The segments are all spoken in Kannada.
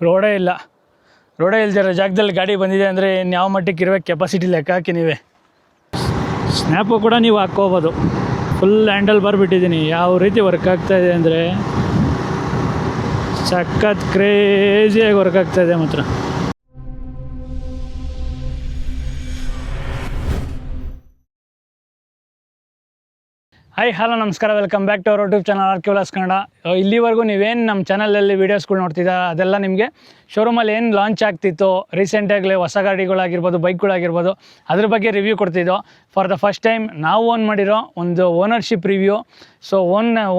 ರೋಡೇ ಇಲ್ಲ. ರೋಡೇ ಇಲ್ದಿರೋ ಜಾಗದಲ್ಲಿ ಗಾಡಿ ಬಂದಿದೆ ಅಂದರೆ ಯಾವ ಮಟ್ಟಕ್ಕೆ ಇರಬೇಕು ಕೆಪಾಸಿಟಿ ಲೆಕ್ಕ ಹಾಕಿ ನೀವೇ. ಸ್ನ್ಯಾಪು ಕೂಡ ನೀವು ಹಾಕ್ಕೋಬೋದು. ಫುಲ್ ಹ್ಯಾಂಡಲ್ ಬರ್ಬಿಟ್ಟಿದ್ದೀನಿ. ಯಾವ ರೀತಿ ವರ್ಕ್ ಆಗ್ತಾಯಿದೆ ಅಂದರೆ ಸಖತ್ ಕ್ರೇಜಿಯಾಗಿ ವರ್ಕ್ ಆಗ್ತಾಯಿದೆ ಮಾತ್ರ. ಹಾಯ್ ಹಲೋ ನಮಸ್ಕಾರ, welcome back to our YouTube channel R K vlogs Kannada. ಇಲ್ಲಿವರೆಗೂ ನೀವೇನು ನಮ್ಮ ಚಾನಲಲ್ಲಿ ವೀಡಿಯೋಸ್ಗಳು ನೋಡ್ತಿದ್ದ ಅದೆಲ್ಲ ನಿಮಗೆ ಶೋರೂಮಲ್ಲಿ ಏನು ಲಾಂಚ್ ಆಗ್ತಿತ್ತು ರೀಸೆಂಟಾಗಲೇ ಹೊಸ ಗಾಡಿಗಳಾಗಿರ್ಬೋದು, ಬೈಕ್ಗಳಾಗಿರ್ಬೋದು, ಅದ್ರ ಬಗ್ಗೆ ರಿವ್ಯೂ ಕೊಡ್ತಿದ್ದೋ. ಫಾರ್ ದ ಫಸ್ಟ್ ಟೈಮ್ ನಾವು ಓನ್ ಮಾಡಿರೋ ಒಂದು ಓನರ್ಶಿಪ್ ರಿವ್ಯೂ. ಸೊ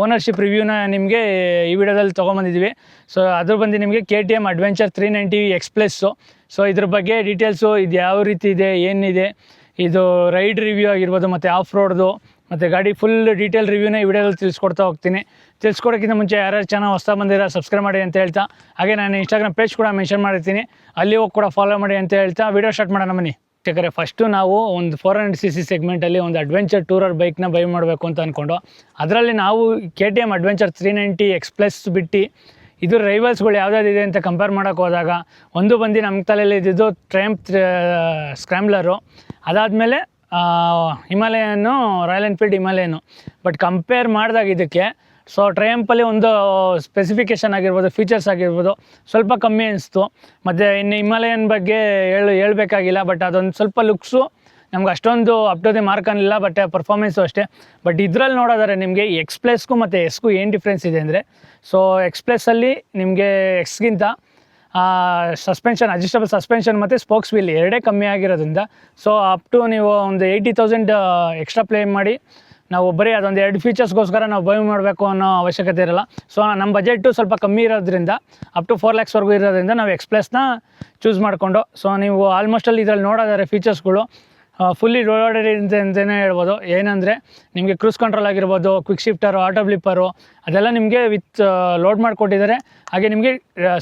ಓನರ್ಶಿಪ್ ರಿವ್ಯೂನ ನಿಮಗೆ ಈ ವಿಡಿಯೋದಲ್ಲಿ ತೊಗೊಂಬಂದಿದ್ವಿ. ಸೊ ಅದ್ರ ಬಂದು ನಿಮಗೆ KTM ಅಡ್ವೆಂಚರ್ 390 ಎಕ್ಸ್ಪ್ರೆಸ್ಸು. ಸೊ ಇದ್ರ ಬಗ್ಗೆ ಡೀಟೇಲ್ಸು, ಇದು ಯಾವ ರೀತಿ ಇದೆ, ಏನಿದೆ, ಇದು ರೈಡ್ ರಿವ್ಯೂ ಆಗಿರ್ಬೋದು, ಮತ್ತು ಆಫ್ ರೋಡ್ದು ಮತ್ತು ಗಾಡಿ ಫುಲ್ ಡೀಟೇಲ್ ರಿವ್ಯೂನ ಈ ವಿಡಿಯೋದಲ್ಲಿ ತಿಳಿಸ್ಕೊಡ್ತಾ ಹೋಗ್ತೀನಿ. ತಿಳಿಸ್ಕೊಡೋಕ್ಕಿಂತ ಮುಂಚೆ ಯಾರ್ಯಾರು ಚಾನಲ್ ಹೊಸ ಬಂದಿರೋ ಸಬ್ಸ್ಕ್ರೈಬ್ ಮಾಡಿ ಅಂತ ಹೇಳ್ತಾ, ಹಾಗೆ ನಾನು ಇನ್ಸ್ಟಾಗ್ರಾಮ್ ಪೇಜ್ ಕೂಡ ಮೆನ್ಷನ್ ಮಾಡಿರ್ತೀನಿ, ಅಲ್ಲಿ ಹೋಗಿ ಕೂಡ ಫಾಲೋ ಮಾಡಿ ಅಂತ ಹೇಳ್ತಾ ವಿಡಿಯೋ ಸ್ಟಾರ್ಟ್ ಮಾಡೋಣ ಬನ್ನಿ. ಯಾಕಂದರೆ ಫಸ್ಟು ನಾವು ಒಂದು 400cc ಸೆಗ್ಮೆಂಟಲ್ಲಿ ಒಂದು ಅಡ್ವೆಂಚರ್ ಟೂರರ್ ಬೈಕ್ನ ಬೈ ಮಾಡಬೇಕು ಅಂತ ಅಂದ್ಕೊಂಡು, ಅದರಲ್ಲಿ ನಾವು KTM ಅಡ್ವೆಂಚರ್ 390 ಎಕ್ಸ್ಪ್ರೆಸ್ ಬಿಟ್ಟು ಇದು ರೈವಲ್ಸ್ಗಳು ಯಾವುದಾದಿದೆ ಅಂತ ಕಂಪೇರ್ ಮಾಡೋಕ್ಕೆ ಹೋದಾಗ ಒಂದು ಬಂದು ನಮ್ಮ ತಲೆಯಲ್ಲಿ ಇದ್ದಿದ್ದು ಟ್ರಯಂಫ್ ಸ್ಕ್ರ್ಯಾಂಬ್ಲರು, ಅದಾದಮೇಲೆ Himalayan, Royal Enfield Himalayan. But compare ಮಾಡಿದಾಗ ಇದಕ್ಕೆ ಸೊ ಟ್ರಯಂಫಲ್ಲಿ ಒಂದು ಸ್ಪೆಸಿಫಿಕೇಷನ್ ಆಗಿರ್ಬೋದು, ಫೀಚರ್ಸ್ ಆಗಿರ್ಬೋದು ಸ್ವಲ್ಪ ಕಮ್ಮಿ ಅನಿಸ್ತು. ಮತ್ತು ಇನ್ನು ಹಿಮಾಲಯನ್ ಬಗ್ಗೆ ಹೇಳಬೇಕಾಗಿಲ್ಲ. ಬಟ್ ಅದೊಂದು ಸ್ವಲ್ಪ ಲುಕ್ಸು ನಮ್ಗೆ ಅಷ್ಟೊಂದು ಅಪ್ ಟು ದಿ ಮಾರ್ಕ್ ಅನ್ನಿಲ್ಲ, ಬಟ್ ಪರ್ಫಾರ್ಮೆನ್ಸು ಅಷ್ಟೇ. ಬಟ್ ಇದರಲ್ಲಿ ನೋಡೋದಾದ್ರೆ ನಿಮಗೆ ಎಕ್ಸ್ಪ್ರೆಸ್ಗೂ ಮತ್ತು ಎಸ್ಗೂ ಏನು ಡಿಫ್ರೆನ್ಸ್ ಇದೆ ಅಂದರೆ, ಸೊ ಎಕ್ಸ್ಪ್ರೆಸ್ಸಲ್ಲಿ ನಿಮಗೆ ಎಕ್ಸ್ಗಿಂತ ಸಸ್ಪೆನ್ಷನ್, ಅಡ್ಜಸ್ಟಬಲ್ ಸಸ್ಪೆನ್ಷನ್ ಮತ್ತು ಸ್ಪೋಕ್ಸ್ ವೀಲ್ ಎರಡೇ ಕಮ್ಮಿ ಆಗಿರೋದ್ರಿಂದ ಸೊ ಅಪ್ ಟು ನೀವು ಒಂದು 80,000 ಎಕ್ಸ್ಟ್ರಾ ಪ್ಲೇ ಮಾಡಿ ನಾವು ಬರೀ ಅದೊಂದು 2 ಫೀಚರ್ಸ್ಗೋಸ್ಕರ ನಾವು ಬೈ ಮಾಡಬೇಕು ಅನ್ನೋ ಅವಶ್ಯಕತೆ ಇರಲ್ಲ. ಸೊ ನಮ್ಮ ಬಜೆಟು ಸ್ವಲ್ಪ ಕಮ್ಮಿ ಇರೋದ್ರಿಂದ ಅಪ್ ಟು 4 lakhsವರೆಗೂ ಇರೋದ್ರಿಂದ ನಾವು ಎಕ್ಸ್ಪ್ರೆಸ್ನ ಚೂಸ್ ಮಾಡಿಕೊಂಡು, ಸೊ ನೀವು ಆಲ್ಮೋಸ್ಟಲ್ಲಿ ಇದರಲ್ಲಿ ನೋಡೋದಾದ್ರೆ ಫೀಚರ್ಸ್ಗಳು ಫುಲ್ಲಿ ಲೋಡೆಡ್ ಅಂತಲೇ ಹೇಳ್ಬೋದು. ಏನಂದರೆ ನಿಮಗೆ ಕ್ರೂಸ್ ಕಂಟ್ರೋಲ್ ಆಗಿರ್ಬೋದು, ಕ್ವಿಕ್ ಶಿಫ್ಟರು, ಆಟೋ ಬ್ಲಿಪ್ಪರು ಅದೆಲ್ಲ ನಿಮಗೆ ವಿತ್ ಲೋಡ್ ಮಾಡಿಕೊಟ್ಟಿದ್ದಾರೆ. ಹಾಗೆ ನಿಮಗೆ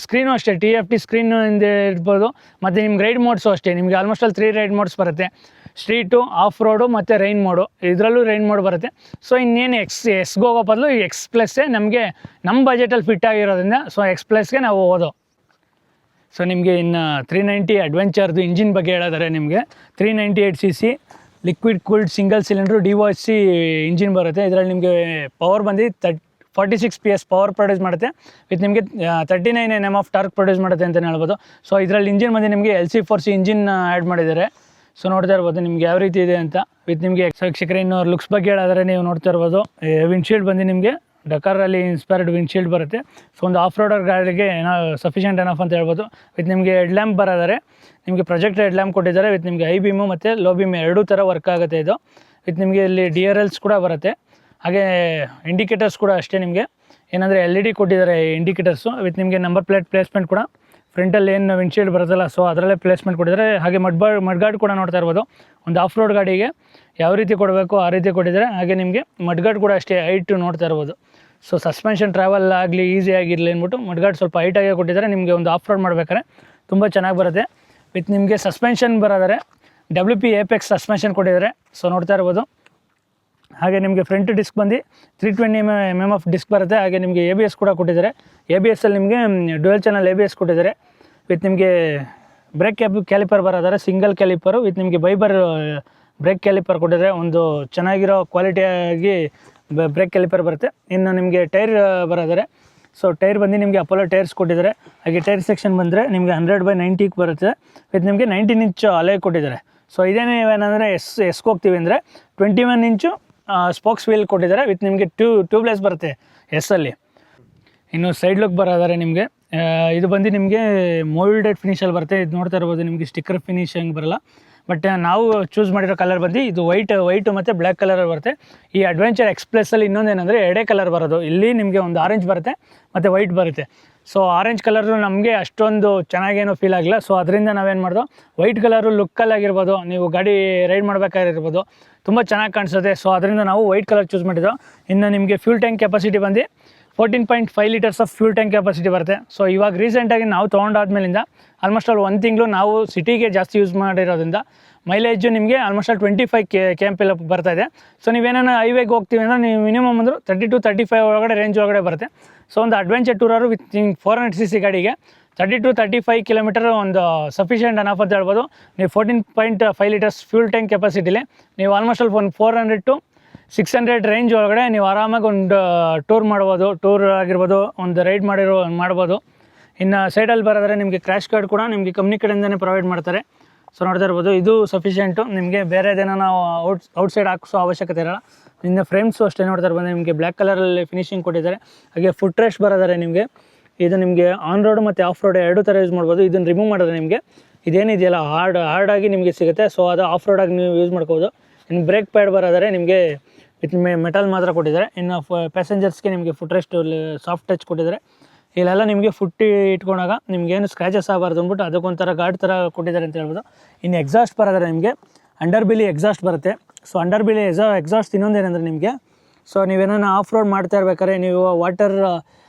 ಸ್ಕ್ರೀನು ಅಷ್ಟೇ TFT ಸ್ಕ್ರೀನಿಂದ ಇರ್ಬೋದು. ಮತ್ತು ನಿಮ್ಗೆ ರೈಡ್ ಮೋಡ್ಸು ಅಷ್ಟೇ, ನಿಮಗೆ ಆಲ್ಮೋಸ್ಟಲ್ಲಿ 3 ರೈಡ್ ಮೋಡ್ಸ್ ಬರುತ್ತೆ: ಸ್ಟ್ರೀಟು, ಆಫ್ ರೋಡು ಮತ್ತು ರೈನ್ ಮೋಡು. ಇದರಲ್ಲೂ ರೈನ್ ಮೋಡ್ ಬರುತ್ತೆ. ಸೊ ಇನ್ನೇನು ಎಸ್ಗೆ ಹೋಗೋ ಬದಲು ಈ ಎಕ್ಸ್ಪ್ರೆಸ್ಸೇ ನಮಗೆ ನಮ್ಮ ಬಜೆಟಲ್ಲಿ ಫಿಟ್ ಆಗಿರೋದ್ರಿಂದ ಸೊ ಎಕ್ಸ್ಪ್ರೆಸ್ಗೆ ನಾವು ಹೋದೋ. ಸೊ ನಿಮಗೆ ಇನ್ನು 390 ಅಡ್ವೆಂಚರ್ದು ಇಂಜಿನ್ ಬಗ್ಗೆ ಹೇಳಿದರೆ, ನಿಮಗೆ 398cc liquid cooled single cylinder DOHC engine ಬರುತ್ತೆ. ಇದರಲ್ಲಿ ನಿಮಗೆ ಪವರ್ ಬಂದು 46 PS ಪವರ್ ಪ್ರೊಡ್ಯೂಸ್ ಮಾಡುತ್ತೆ. ವಿತ್ ನಿಮಗೆ 39 Nm ಆಫ್ ಟಾರ್ಕ್ ಪ್ರೊಡ್ಯೂಸ್ ಮಾಡುತ್ತೆ ಅಂತಲೇ ಹೇಳ್ಬೋದು. ಸೊ ಇದರಲ್ಲಿ ಇಂಜಿನ್ ಬಂದು ನಿಮಗೆ LC4C ಇಂಜಿನ್ ಆ್ಯಡ್ ಮಾಡಿದ್ದಾರೆ. ಸೊ ನೋಡ್ತಾ ಇರ್ಬೋದು ನಿಮ್ಗೆ ಯಾವ ರೀತಿ ಇದೆ ಅಂತ. ವಿತ್ ನಿಮಗೆ ವೀಕ್ಷಕರೇ ಇನ್ನು ಲುಕ್ಸ್ ಬಗ್ಗೆ ಹೇಳಿದ್ರೆ ನೀವು ನೋಡ್ತಾ ಇರ್ಬೋದು, ವಿಂಡ್ಶೀಲ್ಡ್ ಬಂದು ನಿಮಗೆ ಡಕಾರಲ್ಲಿ ಇನ್ಸ್ಪೈರ್ಡ್ ವಿಂಡ್ಶೀಲ್ಡ್ ಬರುತ್ತೆ. ಸೊ ಒಂದು ಆಫ್ ರೋಡರ್ ಗಾಡಿಗೆ ಸಫಿಷಿಯೆಂಟ್ ಎನಫ್ ಅಂತ ಹೇಳ್ಬೋದು. ವಿತ್ ನಿಮಗೆ ಹೆಡ್ ಲ್ಯಾಂಪ್ ಬರೋದಾರೆ, ನಿಮಗೆ ಪ್ರೊಜೆಕ್ಟ್ ಹೆಡ್ ಲ್ಯಾಂಪ್ ಕೊಟ್ಟಿದ್ದಾರೆ. ವಿತ್ ನಿಮಗೆ ಹೈ ಬೀಮು ಮತ್ತು ಲೋ ಬೀಮ್ ಎರಡೂ ಥರ ವರ್ಕ್ ಆಗುತ್ತೆ ಇದು. ವಿತ್ ನಿಮಗೆ ಇಲ್ಲಿ DRLs ಕೂಡ ಬರುತ್ತೆ. ಹಾಗೆ ಇಂಡಿಕೇಟರ್ಸ್ ಕೂಡ ಅಷ್ಟೇ, ನಿಮಗೆ ಏನಂದರೆ LED ಕೊಟ್ಟಿದ್ದಾರೆ ಇಂಡಿಕೇಟರ್ಸು. ವಿತ್ ನಿಮಗೆ ನಂಬರ್ ಪ್ಲೇಟ್ ಪ್ಲೇಸ್ಮೆಂಟ್ ಕೂಡ ಫ್ರಂಟಲ್ಲಿ ಏನು ವಿಂಡ್ಶೀಲ್ಡ್ ಬರುತ್ತಲ್ಲ, ಸೊ ಅದರಲ್ಲೇ ಪ್ಲೇಸ್ಮೆಂಟ್ ಕೊಟ್ಟಿದ್ದಾರೆ. ಹಾಗೆ ಮಡ್ಗಾರ್ಡ್ ಕೂಡ ನೋಡ್ತಾ ಇರ್ಬೋದು. ಒಂದು ಆಫ್ ರೋಡ್ ಗಾಡಿಗೆ ಯಾವ ರೀತಿ ಕೊಡಬೇಕು ಆ ರೀತಿ ಕೊಟ್ಟಿದ್ದಾರೆ. ಹಾಗೆ ನಿಮಗೆ ಮಡ್ಗಾರ್ಡ್ ಕೂಡ ಅಷ್ಟೇ ಹೈಟು ನೋಡ್ತಾ ಇರ್ಬೋದು. ಸೊ ಸಸ್ಪೆನ್ಷನ್ ಟ್ರಾವೆಲ್ ಆಗಲಿ ಈಸಿ ಆಗಿರಲಿ ಅಂದ್ಬಿಟ್ಟು ಮಡ್ಗಾರ್ಡ್ ಸ್ವಲ್ಪ ಹೈಟಾಗೆ ಕೊಟ್ಟಿದ್ದಾರೆ. ನಿಮಗೆ ಒಂದು ಆಫ್ ರೋಡ್ ಮಾಡ್ಬೇಕಾದ್ರೆ ತುಂಬ ಚೆನ್ನಾಗಿ ಬರುತ್ತೆ. ವಿತ್ ನಿಮಗೆ ಸಸ್ಪೆನ್ಷನ್ ಬರೋದಾರೆ WP Apex ಸಸ್ಪೆನ್ಷನ್ ಕೊಟ್ಟಿದ್ದಾರೆ. ಸೊ ನೋಡ್ತಾ ಇರ್ಬೋದು. ಹಾಗೆ ನಿಮಗೆ ಫ್ರಂಟ್ ಡಿಸ್ಕ್ ಬಂದು 320 mm ಆಫ್ ಡಿಸ್ಕ್ ಬರುತ್ತೆ. ಹಾಗೆ ನಿಮಗೆ ABS ಕೂಡ ಕೊಟ್ಟಿದ್ದಾರೆ. ABSಲ್ಲಿ ನಿಮಗೆ ಡ್ಯುಯಲ್ ಚಾನಲ್ ABS ಕೊಟ್ಟಿದ್ದಾರೆ. ವಿತ್ ನಿಮಗೆ ಬ್ರೇಕ್ ಕ್ಯಾಲಿಪರ್ ಬರೋದಾರೆ ಸಿಂಗಲ್ ಕ್ಯಾಲಿಪರು. ವಿತ್ ನಿಮಗೆ ಬೈಬರ್ ಬ್ರೇಕ್ ಕ್ಯಾಲಿಪರ್ ಕೊಟ್ಟಿದ್ದಾರೆ. ಒಂದು ಚೆನ್ನಾಗಿರೋ ಕ್ವಾಲಿಟಿಯಾಗಿ ಬ್ರೇಕ್ ಕ್ಯಾಲಿಪರ್ ಬರುತ್ತೆ. ಇನ್ನು ನಿಮಗೆ ಟೈರ್ ಬರೋದಾರೆ, ಸೊ ಟೈರ್ ಬಂದು ನಿಮಗೆ ಅಪೋಲೋ ಟೈರ್ಸ್ ಕೊಟ್ಟಿದ್ದಾರೆ. ಹಾಗೆ ಟೈರ್ ಸೆಕ್ಷನ್ ಬಂದರೆ ನಿಮಗೆ 100/90 ಬರುತ್ತೆ. ವಿತ್ ನಿಮಗೆ 19 ಇಂಚ್ ಅಲೆ ಕೊಟ್ಟಿದ್ದಾರೆ. ಸೊ ಇದೇನೇನಂದರೆ ಎಸ್ಗೆ ಹೋಗ್ತೀವಿ ಅಂದರೆ 21 ಇಂಚು ಸ್ಪೋಕ್ಸ್ ವೀಲ್ ಕೊಟ್ಟಿದ್ದಾರೆ. ವಿತ್ ನಿಮಗೆ ಟ್ಯೂಬ್ಲೆಸ್ ಬರುತ್ತೆ ಎಸ್ಸಲ್ಲಿ. ಇನ್ನು ಸೈಡ್ ಲುಕ್ ಬರೋದಾರೆ ನಿಮಗೆ ಇದು ಬಂದು ನಿಮಗೆ ಮೋಲ್ಡೆಡ್ ಫಿನಿಷಲ್ಲಿ ಬರುತ್ತೆ. ಇದು ನೋಡ್ತಾ ಇರ್ಬೋದು, ನಿಮಗೆ ಸ್ಟಿಕ್ಕರ್ ಫಿನಿಶಿಂಗ್ ಬರೋಲ್ಲ. ಬಟ್ ನಾವು ಚೂಸ್ ಮಾಡಿರೋ ಕಲರ್ ಬಂದು ಇದು ವೈಟು ಮತ್ತು ಬ್ಲ್ಯಾಕ್ ಕಲರಲ್ಲಿ ಬರುತ್ತೆ. ಈ ಅಡ್ವೆಂಚರ್ ಎಕ್ಸ್ಪ್ರೆಸ್ಸಲ್ಲಿ ಇನ್ನೊಂದೇನೆಂದರೆ ಎರಡೇ ಕಲರ್ ಬರೋದು. ಇಲ್ಲಿ ನಿಮಗೆ ಒಂದು ಆರೆಂಜ್ ಬರುತ್ತೆ ಮತ್ತು ವೈಟ್ ಬರುತ್ತೆ. ಸೊ ಆರೆಂಜ್ ಕಲರು ನಮಗೆ ಅಷ್ಟೊಂದು ಚೆನ್ನಾಗೇನೋ ಫೀಲ್ ಆಗಿಲ್ಲ. ಸೊ ಅದರಿಂದ ನಾವೇನು ಮಾಡ್ದೋ, ವೈಟ್ ಕಲರು ಲುಕ್ಕಲ್ಲಾಗಿರ್ಬೋದು, ನೀವು ಗಾಡಿ ರೈಡ್ ಮಾಡಬೇಕಾಗಿರ್ಬೋದು, ತುಂಬ ಚೆನ್ನಾಗಿ ಕಾಣಿಸುತ್ತೆ. ಸೊ ಅದರಿಂದ ನಾವು ವೈಟ್ ಕಲರ್ ಚೂಸ್ ಮಾಡಿದ್ದೋ. ಇನ್ನು ನಿಮಗೆ ಫ್ಯೂಲ್ ಟ್ಯಾಂಕ್ ಕೆಪಾಸಿಟಿ ಬಂದು 14.5 litres of fuel tank capacity ಬರುತ್ತೆ. ಸೊ ಇವಾಗ ರೀಸೆಂಟಾಗಿ ನಾವು ತೊಗೊಂಡಾದ್ಮೇಲಿಂದ ಆಲ್ಮೋಸ್ಟ್ ಅಲ್ಲಿ 1 ತಿಂಗಳು ನಾವು ಸಿಟಿಗೆ ಜಾಸ್ತಿ ಯೂಸ್ ಮಾಡಿರೋದ್ರಿಂದ ಮೈಲೇಜು ನಿಮಗೆ ಆಲ್ಮೋಸ್ಟ್ ಅಲ್ಲಿ 25 KM ಬರ್ತಾಯಿದೆ. ಸೊ ನೀವೇನೋ ಹೈವೇಗೆ ಹೋಗ್ತೀವಿ ಅಂದರೆ ನೀವು ಮಿನಿಮಮ್ ಅಂದರೂ 30 to 35 ಒಳಗಡೆ ರೇಂಜ್ ಒಳಗಡೆ ಬರುತ್ತೆ. ಸೊ ಒಂದು ಅಡ್ವೆಂಚರ್ ಟೂರರು ವಿತ್ 400cc ಗಾಡಿಗೆ 30 to 35 ಕಿಲೋಮೀಟರ್ ಒಂದು ಸಫಿಷಿಯೆಂಟ್ ಅನಫ್ ಅಂತ ಹೇಳ್ಬೋದು. ನೀವು 14.5 ಲೀಟರ್ಸ್ ಫ್ಯೂಲ್ ಟ್ಯಾಂಕ್ ಕೆಪಾಸಿಟಿಲಿ ನೀವು ಆಲ್ಮೋಸ್ಟ್ ಅಲ್ಲಿ ಒಂದು 400 to 600 ರೇಂಜ್ ಒಳಗಡೆ ನೀವು ಆರಾಮಾಗಿ ಒಂದು ಟೂರ್ ಮಾಡ್ಬೋದು. ಟೂರ್ ಆಗಿರ್ಬೋದು, ಒಂದು ರೈಡ್ ಮಾಡ್ಬೋದು. ಇನ್ನು ಸೈಡಲ್ಲಿ ಬರೋದ್ರೆ ನಿಮಗೆ ಕ್ರ್ಯಾಶ್ ಕಾರ್ಡ್ ಕೂಡ ನಿಮಗೆ ಕಂಪ್ನಿ ಕಡೆಯಿಂದನೇ ಪ್ರೊವೈಡ್ ಮಾಡ್ತಾರೆ. ಸೊ ನೋಡ್ತಾ ಇರ್ಬೋದು, ಇದು ಸಫಿಷಿಯೆಂಟು. ನಿಮಗೆ ಬೇರೆದೇನೋ ನಾವು ಔಟ್ಸೈಡ್ ಹಾಕಿಸೋ ಅವಶ್ಯಕತೆ ಇರೋಲ್ಲ. ಇನ್ನು ಫ್ರೇಮ್ಸು ಅಷ್ಟೇ ನೋಡ್ತಾ ಇರ್ಬೋದು, ನಿಮಗೆ ಬ್ಲ್ಯಾಕ್ ಕಲರಲ್ಲಿ ಫಿನಿಶಿಂಗ್ ಕೊಟ್ಟಿದ್ದಾರೆ. ಹಾಗೆ ಫುಟ್ ರೆಸ್ಟ್ ಬರೋದಾರೆ ನಿಮಗೆ. ಇದು ನಿಮಗೆ ಆನ್ ರೋಡ್ ಮತ್ತು ಆಫ್ ರೋಡ್ ಎರಡೂ ಥರ ಯೂಸ್ ಮಾಡ್ಬೋದು. ಇದನ್ನು ರಿಮೂವ್ ಮಾಡಿದ್ರೆ ನಿಮಗೆ ಇದೇನಿದೆಯಲ್ಲ ಹಾರ್ಡಾಗಿ ನಿಮಗೆ ಸಿಗುತ್ತೆ. ಸೊ ಅದು ಆಫ್ ರೋಡಾಗಿ ನೀವು ಯೂಸ್ ಮಾಡ್ಕೋಬೋದು. ಇನ್ನು ಬ್ರೇಕ್ ಪ್ಯಾಡ್ ಬರೋದಾರೆ ನಿಮಗೆ ವಿತ್ ಮೆಟಲ್ ಮಾತ್ರ ಕೊಟ್ಟಿದ್ದಾರೆ. ಇನ್ನು ಪ್ಯಾಸೆಂಜರ್ಸ್ಗೆ ನಿಮಗೆ ಫುಟ್ ರೆಸ್ಟ್ ಸಾಫ್ಟ್ ಟಚ್ ಕೊಟ್ಟಿದ್ದಾರೆ. ಇಲ್ಲೆಲ್ಲ ನಿಮಗೆ ಫುಟ್ ಇಟ್ಕೊಂಡಾಗ ನಿಮಗೇನು ಸ್ಕ್ರ್ಯಾಚಸ್ ಆಗಬಾರ್ದು ಅಂದ್ಬಿಟ್ಟು ಅದಕ್ಕೊಂಥರ ಗಾರ್ಡ್ ಥರ ಕೊಟ್ಟಿದ್ದಾರೆ ಅಂತ ಹೇಳ್ಬೋದು. ಇನ್ನು ಎಕ್ಸಾಸ್ಟ್ ಬರೋದಾರೆ ನಿಮಗೆ ಅಂಡರ್ ಬಿಲಿ ಎಕ್ಸಾಸ್ಟ್ ಬರುತ್ತೆ. ಸೊ ಅಂಡರ್ ಬಿಲಿ ಎಕ್ಸಾಸ್ಟ್ ಇನ್ನೊಂದೇನೆಂದರೆ ನಿಮಗೆ, ಸೊ ನೀವೇನೋ ಆಫ್ ರೋಡ್ ಮಾಡ್ತಾ ಇರ್ಬೇಕಾದ್ರೆ, ನೀವು ವಾಟರ್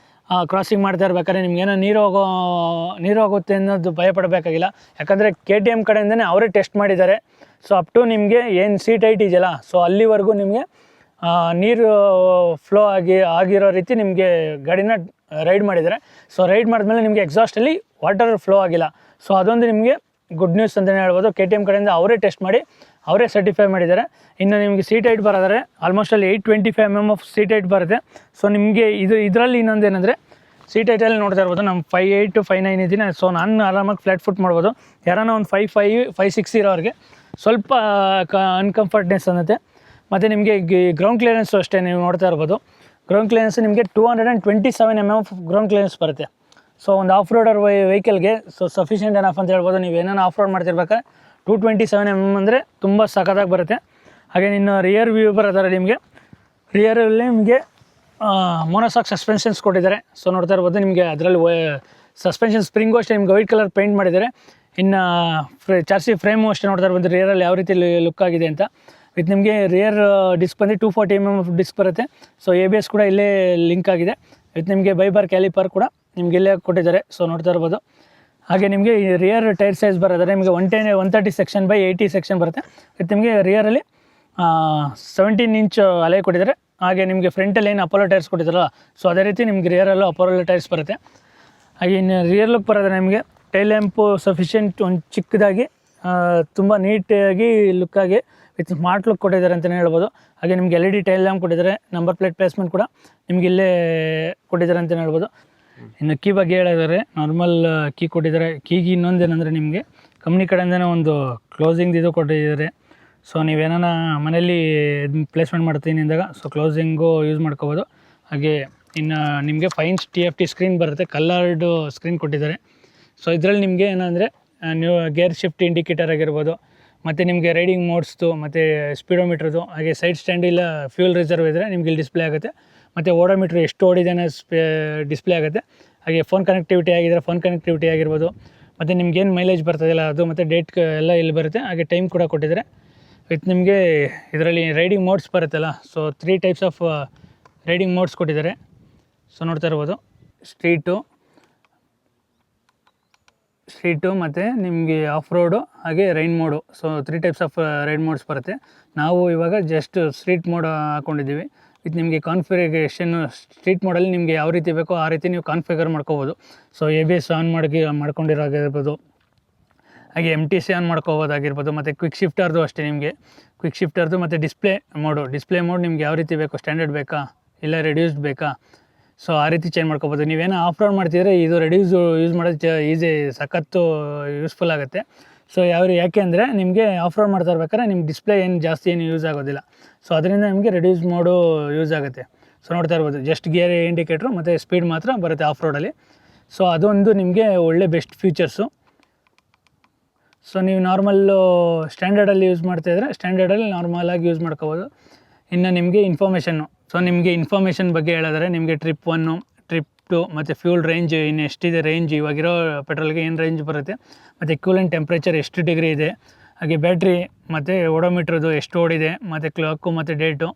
ಕ್ರಾಸಿಂಗ್ ಮಾಡ್ತಾ ಇರ್ಬೇಕಾದ್ರೆ ನಿಮ್ಗೇನೋ ನೀರು ಹೋಗುತ್ತೆ ಅನ್ನೋದು ಭಯಪಡಬೇಕಾಗಿಲ್ಲ. ಯಾಕಂದರೆ KTM ಕಡೆಯಿಂದನೇ ಅವರೇ ಟೆಸ್ಟ್ ಮಾಡಿದ್ದಾರೆ. ಸೊ ಅಪ್ ಟು ನಿಮಗೆ ಏನು ಸೀಟ್ ಹೈಟ್ ಇದೆಯಲ್ಲ, ಸೊ ಅಲ್ಲಿವರೆಗೂ ನಿಮಗೆ ನೀರು ಫ್ಲೋ ಆಗಿರೋ ರೀತಿ ನಿಮಗೆ ಗಾಡಿನ ರೈಡ್ ಮಾಡಿದ್ದಾರೆ. ಸೊ ರೈಡ್ ಮಾಡಿದ್ಮೇಲೆ ನಿಮಗೆ ಎಕ್ಸಾಸ್ಟಲ್ಲಿ ವಾಟರ್ ಫ್ಲೋ ಆಗಿಲ್ಲ. ಸೊ ಅದೊಂದು ನಿಮಗೆ ಗುಡ್ ನ್ಯೂಸ್ ಅಂತಲೇ ಹೇಳ್ಬೋದು. KTM ಕಡೆಯಿಂದ ಅವರೇ ಟೆಸ್ಟ್ ಮಾಡಿ ಅವರೇ ಸರ್ಟಿಫೈ ಮಾಡಿದ್ದಾರೆ. ಇನ್ನು ನಿಮಗೆ ಸೀಟ್ ಹೈಟ್ ಬರೋದಾರೆ ಆಲ್ಮೋಸ್ಟ್ ಅಲ್ಲಿ 825 mm ಆಫ್ ಸೀಟ್ ಹೈಟ್ ಬರುತ್ತೆ. ಸೊ ನಿಮಗೆ ಇದರಲ್ಲಿ ಇನ್ನೊಂದೇನೆಂದರೆ ಸೀಟ್ ಹೈಟಲ್ಲಿ ನೋಡ್ತಾ ಇರ್ಬೋದು, ನಮ್ಮ 5'8" to 5'9" ಇದ್ದೀನಿ. ಸೊ ನಾನು ಆರಾಮಾಗಿ ಫ್ಲಾಟ್ ಫುಟ್ ಮಾಡ್ಬೋದು. ಯಾರಾನ ಒಂದು 5'5", 5'6" ಇರೋರಿಗೆ ಸ್ವಲ್ಪ ಅನ್ಕಂಫರ್ಟ್ನೆಸ್ ಅನ್ನತ್ತೆ. ಮತ್ತು ನಿಮಗೆ ಗ್ರೌಂಡ್ ಕ್ಲಿಯರೆನ್ಸು ಅಷ್ಟೇ ನೀವು ನೋಡ್ತಾ ಇರ್ಬೋದು. ಗ್ರೌಂಡ್ ಕ್ಲಿಯರೆನ್ಸ್ ನಿಮಗೆ 227 mm ಆಫ್ ಗ್ರೌಂಡ್ ಕ್ಲಿಯರೆನ್ಸ್ ಬರುತ್ತೆ. ಸೊ ಒಂದು ಆಫ್ ರೋಡರ್ ವೆಹಿಕಲ್ಗೆ ಸೊ ಸಫಿಷಿಯೆಂಟ್ ಎನಫ್ ಅಂತ ಹೇಳ್ಬೋದು. ನೀವು ಏನೇನು ಆಫ್ ರೋಡ್ ಮಾಡ್ತಿರ್ಬೇಕಾದ್ರೆ 227 mm ಅಂದರೆ ತುಂಬ ಸಖತ್ತಾಗಿ ಬರುತ್ತೆ. ಹಾಗೆ ಇನ್ನು ರಿಯರ್ ವ್ಯೂ ಬರೋದಾರೆ ನಿಮಗೆ. ರಿಯರಲ್ಲಿ ನಿಮಗೆ ಮೋನೋಸಾಕ್ ಸಸ್ಪೆನ್ಷನ್ಸ್ ಕೊಟ್ಟಿದ್ದಾರೆ. ಸೊ ನೋಡ್ತಾ ಇರ್ಬೋದು, ನಿಮಗೆ ಅದರಲ್ಲಿ ಸಸ್ಪೆನ್ಷನ್ ಸ್ಪ್ರಿಂಗು ಅಷ್ಟೇ ನಿಮ್ಗೆ ವೈಟ್ ಕಲರ್ ಪೇಂಟ್ ಮಾಡಿದ್ದಾರೆ. ಇನ್ನು ಚಾರ್ಸಿ ಫ್ರೇಮು ಅಷ್ಟೇ ನೋಡ್ತಾ ಇರ್ಬೋದು ರಿಯರಲ್ಲಿ ಯಾವ ರೀತಿ ಲುಕ್ ಆಗಿದೆ ಅಂತ. ವಿತ್ ನಿಮಗೆ ರಿಯರ್ ಡಿಸ್ಕ್ ಬಂದು 240 mm ಡಿಸ್ಕ್ ಬರುತ್ತೆ. ಸೊ ABS ಕೂಡ ಇಲ್ಲೇ ಲಿಂಕ್ ಆಗಿದೆ. ವಿತ್ ನಿಮಗೆ ಬೈಬಾರ್ ಕ್ಯಾಲಿಪರ್ ಕೂಡ ನಿಮ್ಗೆ ಇಲ್ಲೇ ಕೊಟ್ಟಿದ್ದಾರೆ. ಸೊ ನೋಡ್ತಾ ಇರ್ಬೋದು. ಹಾಗೆ ನಿಮಗೆ ರಿಯರ್ ಟೈರ್ ಸೈಜ್ ಬರೋದಾರೆ ನಿಮಗೆ 130 ಸೆಕ್ಷನ್ ಬೈ 80 ಸೆಕ್ಷನ್ ಬರುತ್ತೆ. ವಿತ್ ನಿಮಗೆ ರಿಯರಲ್ಲಿ 17 ಇಂಚ್ ಅಲೆ ಕೊಟ್ಟಿದ್ದಾರೆ. ಹಾಗೆ ನಿಮಗೆ ಫ್ರಂಟಲ್ಲಿ ಏನು ಅಪೋಲೋ ಟೈರ್ಸ್ ಕೊಟ್ಟಿದ್ದಾರಲ್ಲ, ಸೊ ಅದೇ ರೀತಿ ನಿಮ್ಗೆ ರಿಯರಲ್ಲೂ ಅಪೋಲೋ ಟೈರ್ಸ್ ಬರುತ್ತೆ. ಹಾಗೆ ಇನ್ನು ರಿಯರ್ ಲುಕ್ ಬರೋದ್ರೆ ನಿಮಗೆ ಟೈಲ್ ಲ್ಯಾಂಪು ಸಫಿಷಿಯೆಂಟ್ ಒಂದು ಚಿಕ್ಕದಾಗಿ ತುಂಬ ನೀಟಾಗಿ ಲುಕ್ಕಾಗಿ ವಿತ್ ಸ್ಮಾರ್ಟ್ ಲುಕ್ ಕೊಟ್ಟಿದ್ದಾರೆ ಅಂತಲೇ ಹೇಳ್ಬೋದು. ಹಾಗೆ ನಿಮಗೆ LED ಟೈಲ್ ಲ್ಯಾಂಪ್ ಕೊಟ್ಟಿದ್ದಾರೆ. ನಂಬರ್ ಪ್ಲೇಟ್ ಪ್ಲೇಸ್ಮೆಂಟ್ ಕೂಡ ನಿಮಗೆ ಇಲ್ಲೇ ಕೊಟ್ಟಿದ್ದಾರೆ ಅಂತಲೇ ಹೇಳ್ಬೋದು. ಇನ್ನು ಕೀ ಬಗ್ಗೆ ಹೇಳಿದರೆ ನಾರ್ಮಲ್ ಕೀ ಕೊಟ್ಟಿದ್ದಾರೆ. ಕೀಗೆ ಇನ್ನೊಂದೇನೆಂದರೆ ನಿಮಗೆ ಕಂಪ್ನಿ ಕಡೆಯಿಂದನೇ ಒಂದು ಕ್ಲೋಸಿಂಗ್ ಇದು ಕೊಟ್ಟಿದ್ದಾರೆ. ಸೊ ನೀವೇನ ಮನೇಲಿ ಪ್ಲೇಸ್ಮೆಂಟ್ ಮಾಡ್ತೀನಿ ಅಂದಾಗ ಸೊ ಕ್ಲೋಸಿಂಗು ಯೂಸ್ ಮಾಡ್ಕೋಬೋದು. ಹಾಗೆ ಇನ್ನು ನಿಮಗೆ 5 inch TFT ಸ್ಕ್ರೀನ್ ಬರುತ್ತೆ, ಕಲರ್ಡು ಸ್ಕ್ರೀನ್ ಕೊಟ್ಟಿದ್ದಾರೆ. ಸೊ ಇದರಲ್ಲಿ ನಿಮಗೆ ಏನಂದರೆ ನೀವು ಗೇರ್ ಶಿಫ್ಟ್ ಇಂಡಿಕೇಟರ್ ಆಗಿರ್ಬೋದು, ಮತ್ತು ನಿಮಗೆ ರೈಡಿಂಗ್ ಮೋಡ್ಸ್ದು ಮತ್ತು ಸ್ಪೀಡೋಮೀಟ್ರದು, ಹಾಗೆ ಸೈಡ್ ಸ್ಟ್ಯಾಂಡ್ ಇಲ್ಲ ಫ್ಯೂಲ್ ರಿಸರ್ವ್ ಇದ್ದರೆ ನಿಮ್ಗೆ ಇಲ್ಲಿ ಡಿಸ್ಪ್ಲೇ ಆಗುತ್ತೆ. ಮತ್ತು ಓಡೋಮೀಟ್ರ್ ಎಷ್ಟು ಓಡಿದೆ ಡಿಸ್ಪ್ಲೇ ಆಗುತ್ತೆ. ಹಾಗೆ ಫೋನ್ ಕನೆಕ್ಟಿವಿಟಿ ಆಗಿದ್ದರೆ ಫೋನ್ ಕನೆಕ್ಟಿವಿಟಿ ಆಗಿರ್ಬೋದು, ಮತ್ತು ನಿಮ್ಗೇನು ಮೈಲೇಜ್ ಬರ್ತದಿಲ್ಲ ಅದು, ಮತ್ತು ಡೇಟ್ ಎಲ್ಲ ಇಲ್ಲಿ ಬರುತ್ತೆ. ಹಾಗೆ ಟೈಮ್ ಕೂಡ ಕೊಟ್ಟಿದ್ದಾರೆ. ವಿತ್ ನಿಮಗೆ ಇದರಲ್ಲಿ ರೈಡಿಂಗ್ ಮೋಡ್ಸ್ ಬರುತ್ತಲ್ಲ, so 3 types of riding modes ಕೊಟ್ಟಿದ್ದಾರೆ. ಸೊ ನೋಡ್ತಾ ಇರ್ಬೋದು, ಸ್ಟ್ರೀಟು ಮತ್ತು ನಿಮಗೆ ಆಫ್ ರೋಡು ಹಾಗೆ rain mode. So 3 types of ride modes ಬರುತ್ತೆ. ನಾವು ಇವಾಗ ಜಸ್ಟ್ ಸ್ಟ್ರೀಟ್ ಮೋಡ್ ಹಾಕ್ಕೊಂಡಿದ್ದೀವಿ. ವಿತ್ ನಿಮಗೆ ಕಾನ್ಫಿಗರೇಷನ್ನು ಸ್ಟ್ರೀಟ್ ಮೋಡಲ್ಲಿ ನಿಮಗೆ ಯಾವ ರೀತಿ ಬೇಕೋ ಆ ರೀತಿ ನೀವು ಕಾನ್ಫಿಗರ್ ಮಾಡ್ಕೋಬೋದು. ಸೊ ABS ಆನ್ ಮಾಡ್ಕೊಂಡಿರೋಗಿರ್ಬೋದು, ಹಾಗೆ MTC ಆನ್ ಮಾಡ್ಕೋಬೋದಾಗಿರ್ಬೋದು, ಮತ್ತು ಕ್ವಿಕ್ ಶಿಫ್ಟರ್ದು ಅಷ್ಟೇ ನಿಮಗೆ ಕ್ವಿಕ್ ಶಿಫ್ಟರ್ದು ಮತ್ತು ಡಿಸ್ಪ್ಲೇ ಮೋಡ್ ನಿಮ್ಗೆ ಯಾವ ರೀತಿ ಬೇಕೋ, ಸ್ಟ್ಯಾಂಡರ್ಡ್ ಬೇಕಾ ಇಲ್ಲ ರೆಡ್ಯೂಸ್ಡ್ ಬೇಕಾ, ಸೊ ಆ ರೀತಿ ಚೇಂಜ್ ಮಾಡ್ಕೋಬೋದು. ನೀವೇನೋ ಆಫ್ ರೋಡ್ ಮಾಡ್ತಿದ್ರೆ ಇದು ರೆಡ್ಯೂಸ್ ಯೂಸ್ ಮಾಡೋದು ಈಸಿ, ಸಖತ್ತು ಯೂಸ್ಫುಲ್ ಆಗುತ್ತೆ. ಸೊ ಯಾಕೆ ಅಂದರೆ ನಿಮಗೆ ಆಫ್ ರೋಡ್ ಮಾಡ್ತಾ ಇರ್ಬೇಕಾದ್ರೆ ನಿಮ್ಗೆ ಡಿಸ್ಪ್ಲೇ ಜಾಸ್ತಿ ಯೂಸ್ ಆಗೋದಿಲ್ಲ. ಸೊ ಅದರಿಂದ ನಿಮಗೆ ರೆಡ್ಯೂಸ್ ಮೋಡು ಯೂಸ್ ಆಗುತ್ತೆ. ಸೊ ನೋಡ್ತಾ ಇರ್ಬೋದು, ಜಸ್ಟ್ ಗೇರ್ ಇಂಡಿಕೇಟ್ರು ಮತ್ತು ಸ್ಪೀಡ್ ಮಾತ್ರ ಬರುತ್ತೆ ಆಫ್ ರೋಡಲ್ಲಿ. ಸೊ ಅದೊಂದು ನಿಮಗೆ ಒಳ್ಳೆ ಬೆಸ್ಟ್ ಫೀಚರ್ಸು. ಸೊ ನೀವು ನಾರ್ಮಲ್ಲು ಸ್ಟ್ಯಾಂಡರ್ಡಲ್ಲಿ ಯೂಸ್ ಮಾಡ್ತಾಯಿದ್ರೆ ಸ್ಟ್ಯಾಂಡರ್ಡಲ್ಲಿ ನಾರ್ಮಲಾಗಿ ಯೂಸ್ ಮಾಡ್ಕೋಬೋದು. ಇನ್ನು ನಿಮಗೆ ಇನ್ಫಾರ್ಮೇಷನ್ನು, ಸೊ ನಿಮಗೆ ಇನ್ಫಾರ್ಮೇಷನ್ ಬಗ್ಗೆ ಹೇಳಿದ್ರೆ ನಿಮಗೆ ಟ್ರಿಪ್ 1, ಟ್ರಿಪ್ 2 ಮತ್ತು ಫ್ಯೂಲ್ ರೇಂಜ್ ಇನ್ನು ಎಷ್ಟಿದೆ ರೇಂಜ್, ಇವಾಗಿರೋ ಪೆಟ್ರೋಲ್ಗೆ ಏನು ರೇಂಜ್ ಬರುತ್ತೆ, ಮತ್ತು ಇಕ್ವಿಲೆಂಟ್ ಟೆಂಪ್ರೇಚರ್ ಎಷ್ಟು ಡಿಗ್ರಿ ಇದೆ, ಹಾಗೆ ಬ್ಯಾಟ್ರಿ ಮತ್ತು ಓಡೋಮೀಟ್ರದು ಎಷ್ಟು ಓಡಿದೆ, ಮತ್ತು ಕ್ಲಾಕು ಮತ್ತು ಡೇಟು,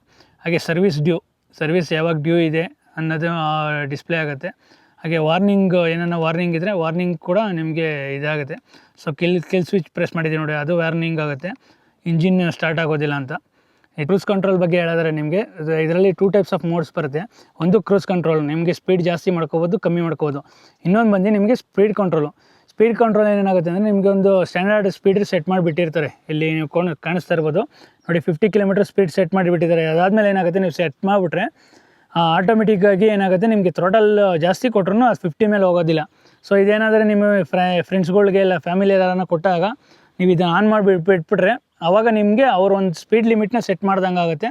ಹಾಗೆ ಸರ್ವಿಸ್ ಯಾವಾಗ ಡ್ಯೂ ಇದೆ ಅನ್ನೋದು ಡಿಸ್ಪ್ಲೇ ಆಗುತ್ತೆ. ಹಾಗೆ ವಾರ್ನಿಂಗ್ ಇದ್ದರೆ ವಾರ್ನಿಂಗ್ ಕೂಡ ನಿಮಗೆ ಇದಾಗುತ್ತೆ. ಸೊ ಕಿಲ್ ಸ್ವಿಚ್ ಪ್ರೆಸ್ ಮಾಡಿದ್ದೀವಿ ನೋಡಿ, ಅದು ವಾರ್ನಿಂಗ್ ಆಗುತ್ತೆ ಇಂಜಿನ್ ಸ್ಟಾರ್ಟ್ ಆಗೋದಿಲ್ಲ ಅಂತ. ಈ ಕ್ರೂಸ್ ಕಂಟ್ರೋಲ್ ಬಗ್ಗೆ ಹೇಳಿದ್ರೆ ನಿಮಗೆ ಇದರಲ್ಲಿ 2 ಟೈಪ್ಸ್ ಆಫ್ ಮೋಡ್ಸ್ ಬರುತ್ತೆ. ಒಂದು ಕ್ರೂಸ್ ಕಂಟ್ರೋಲ್, ನಿಮಗೆ ಸ್ಪೀಡ್ ಜಾಸ್ತಿ ಮಾಡ್ಕೋಬೋದು, ಕಮ್ಮಿ ಮಾಡ್ಕೋಬೋದು. ಇನ್ನೊಂದು ಬಂದು ನಿಮಗೆ ಸ್ಪೀಡ್ ಕಂಟ್ರೋಲು. ಸ್ಪೀಡ್ ಕಂಟ್ರೋಲ್ ಏನಾಗುತ್ತೆ ಅಂದರೆ ನಿಮಗೆ ಒಂದು ಸ್ಟ್ಯಾಂಡರ್ಡ್ ಸ್ಪೀಡ್ ಸೆಟ್ ಮಾಡಿಬಿಟ್ಟಿರ್ತಾರೆ. ಇಲ್ಲಿ ನೀವು ಕಾಣಿಸ್ತಾ ಇರ್ಬೋದು ನೋಡಿ, 50 ಕಿಲೋಮೀಟರ್ ಸ್ಪೀಡ್ ಸೆಟ್ ಮಾಡಿಬಿಟ್ಟಿದ್ದಾರೆ. ಅದಾದಮೇಲೆ ಏನಾಗುತ್ತೆ, ನೀವು ಸೆಟ್ ಮಾಡಿಬಿಟ್ರೆ ಆಟೋಮೆಟಿಕ್ಕಾಗಿ ಏನಾಗುತ್ತೆ, ನಿಮಗೆ ಥ್ರೋಟಲ್ ಜಾಸ್ತಿ ಕೊಟ್ರೂ ಅದು 50 ಮೇಲೆ ಹೋಗೋದಿಲ್ಲ. ಸೊ ಇದೇನಾದರೆ ನಿಮ್ಮ ಫ್ರೆಂಡ್ಸ್ಗಳಿಗೆ ಇಲ್ಲ ಫ್ಯಾಮಿಲಿ ಎಲ್ಲರನ್ನ ಕೊಟ್ಟಾಗ ನೀವು ಇದನ್ನು ಆನ್ ಮಾಡಿ ಬಿಟ್ಬಿಟ್ರೆ ಆವಾಗ ನಿಮಗೆ ಅವರು ಒಂದು ಸ್ಪೀಡ್ ಲಿಮಿಟ್ನ ಸೆಟ್ ಮಾಡ್ದಂಗೆ ಆಗುತ್ತೆ.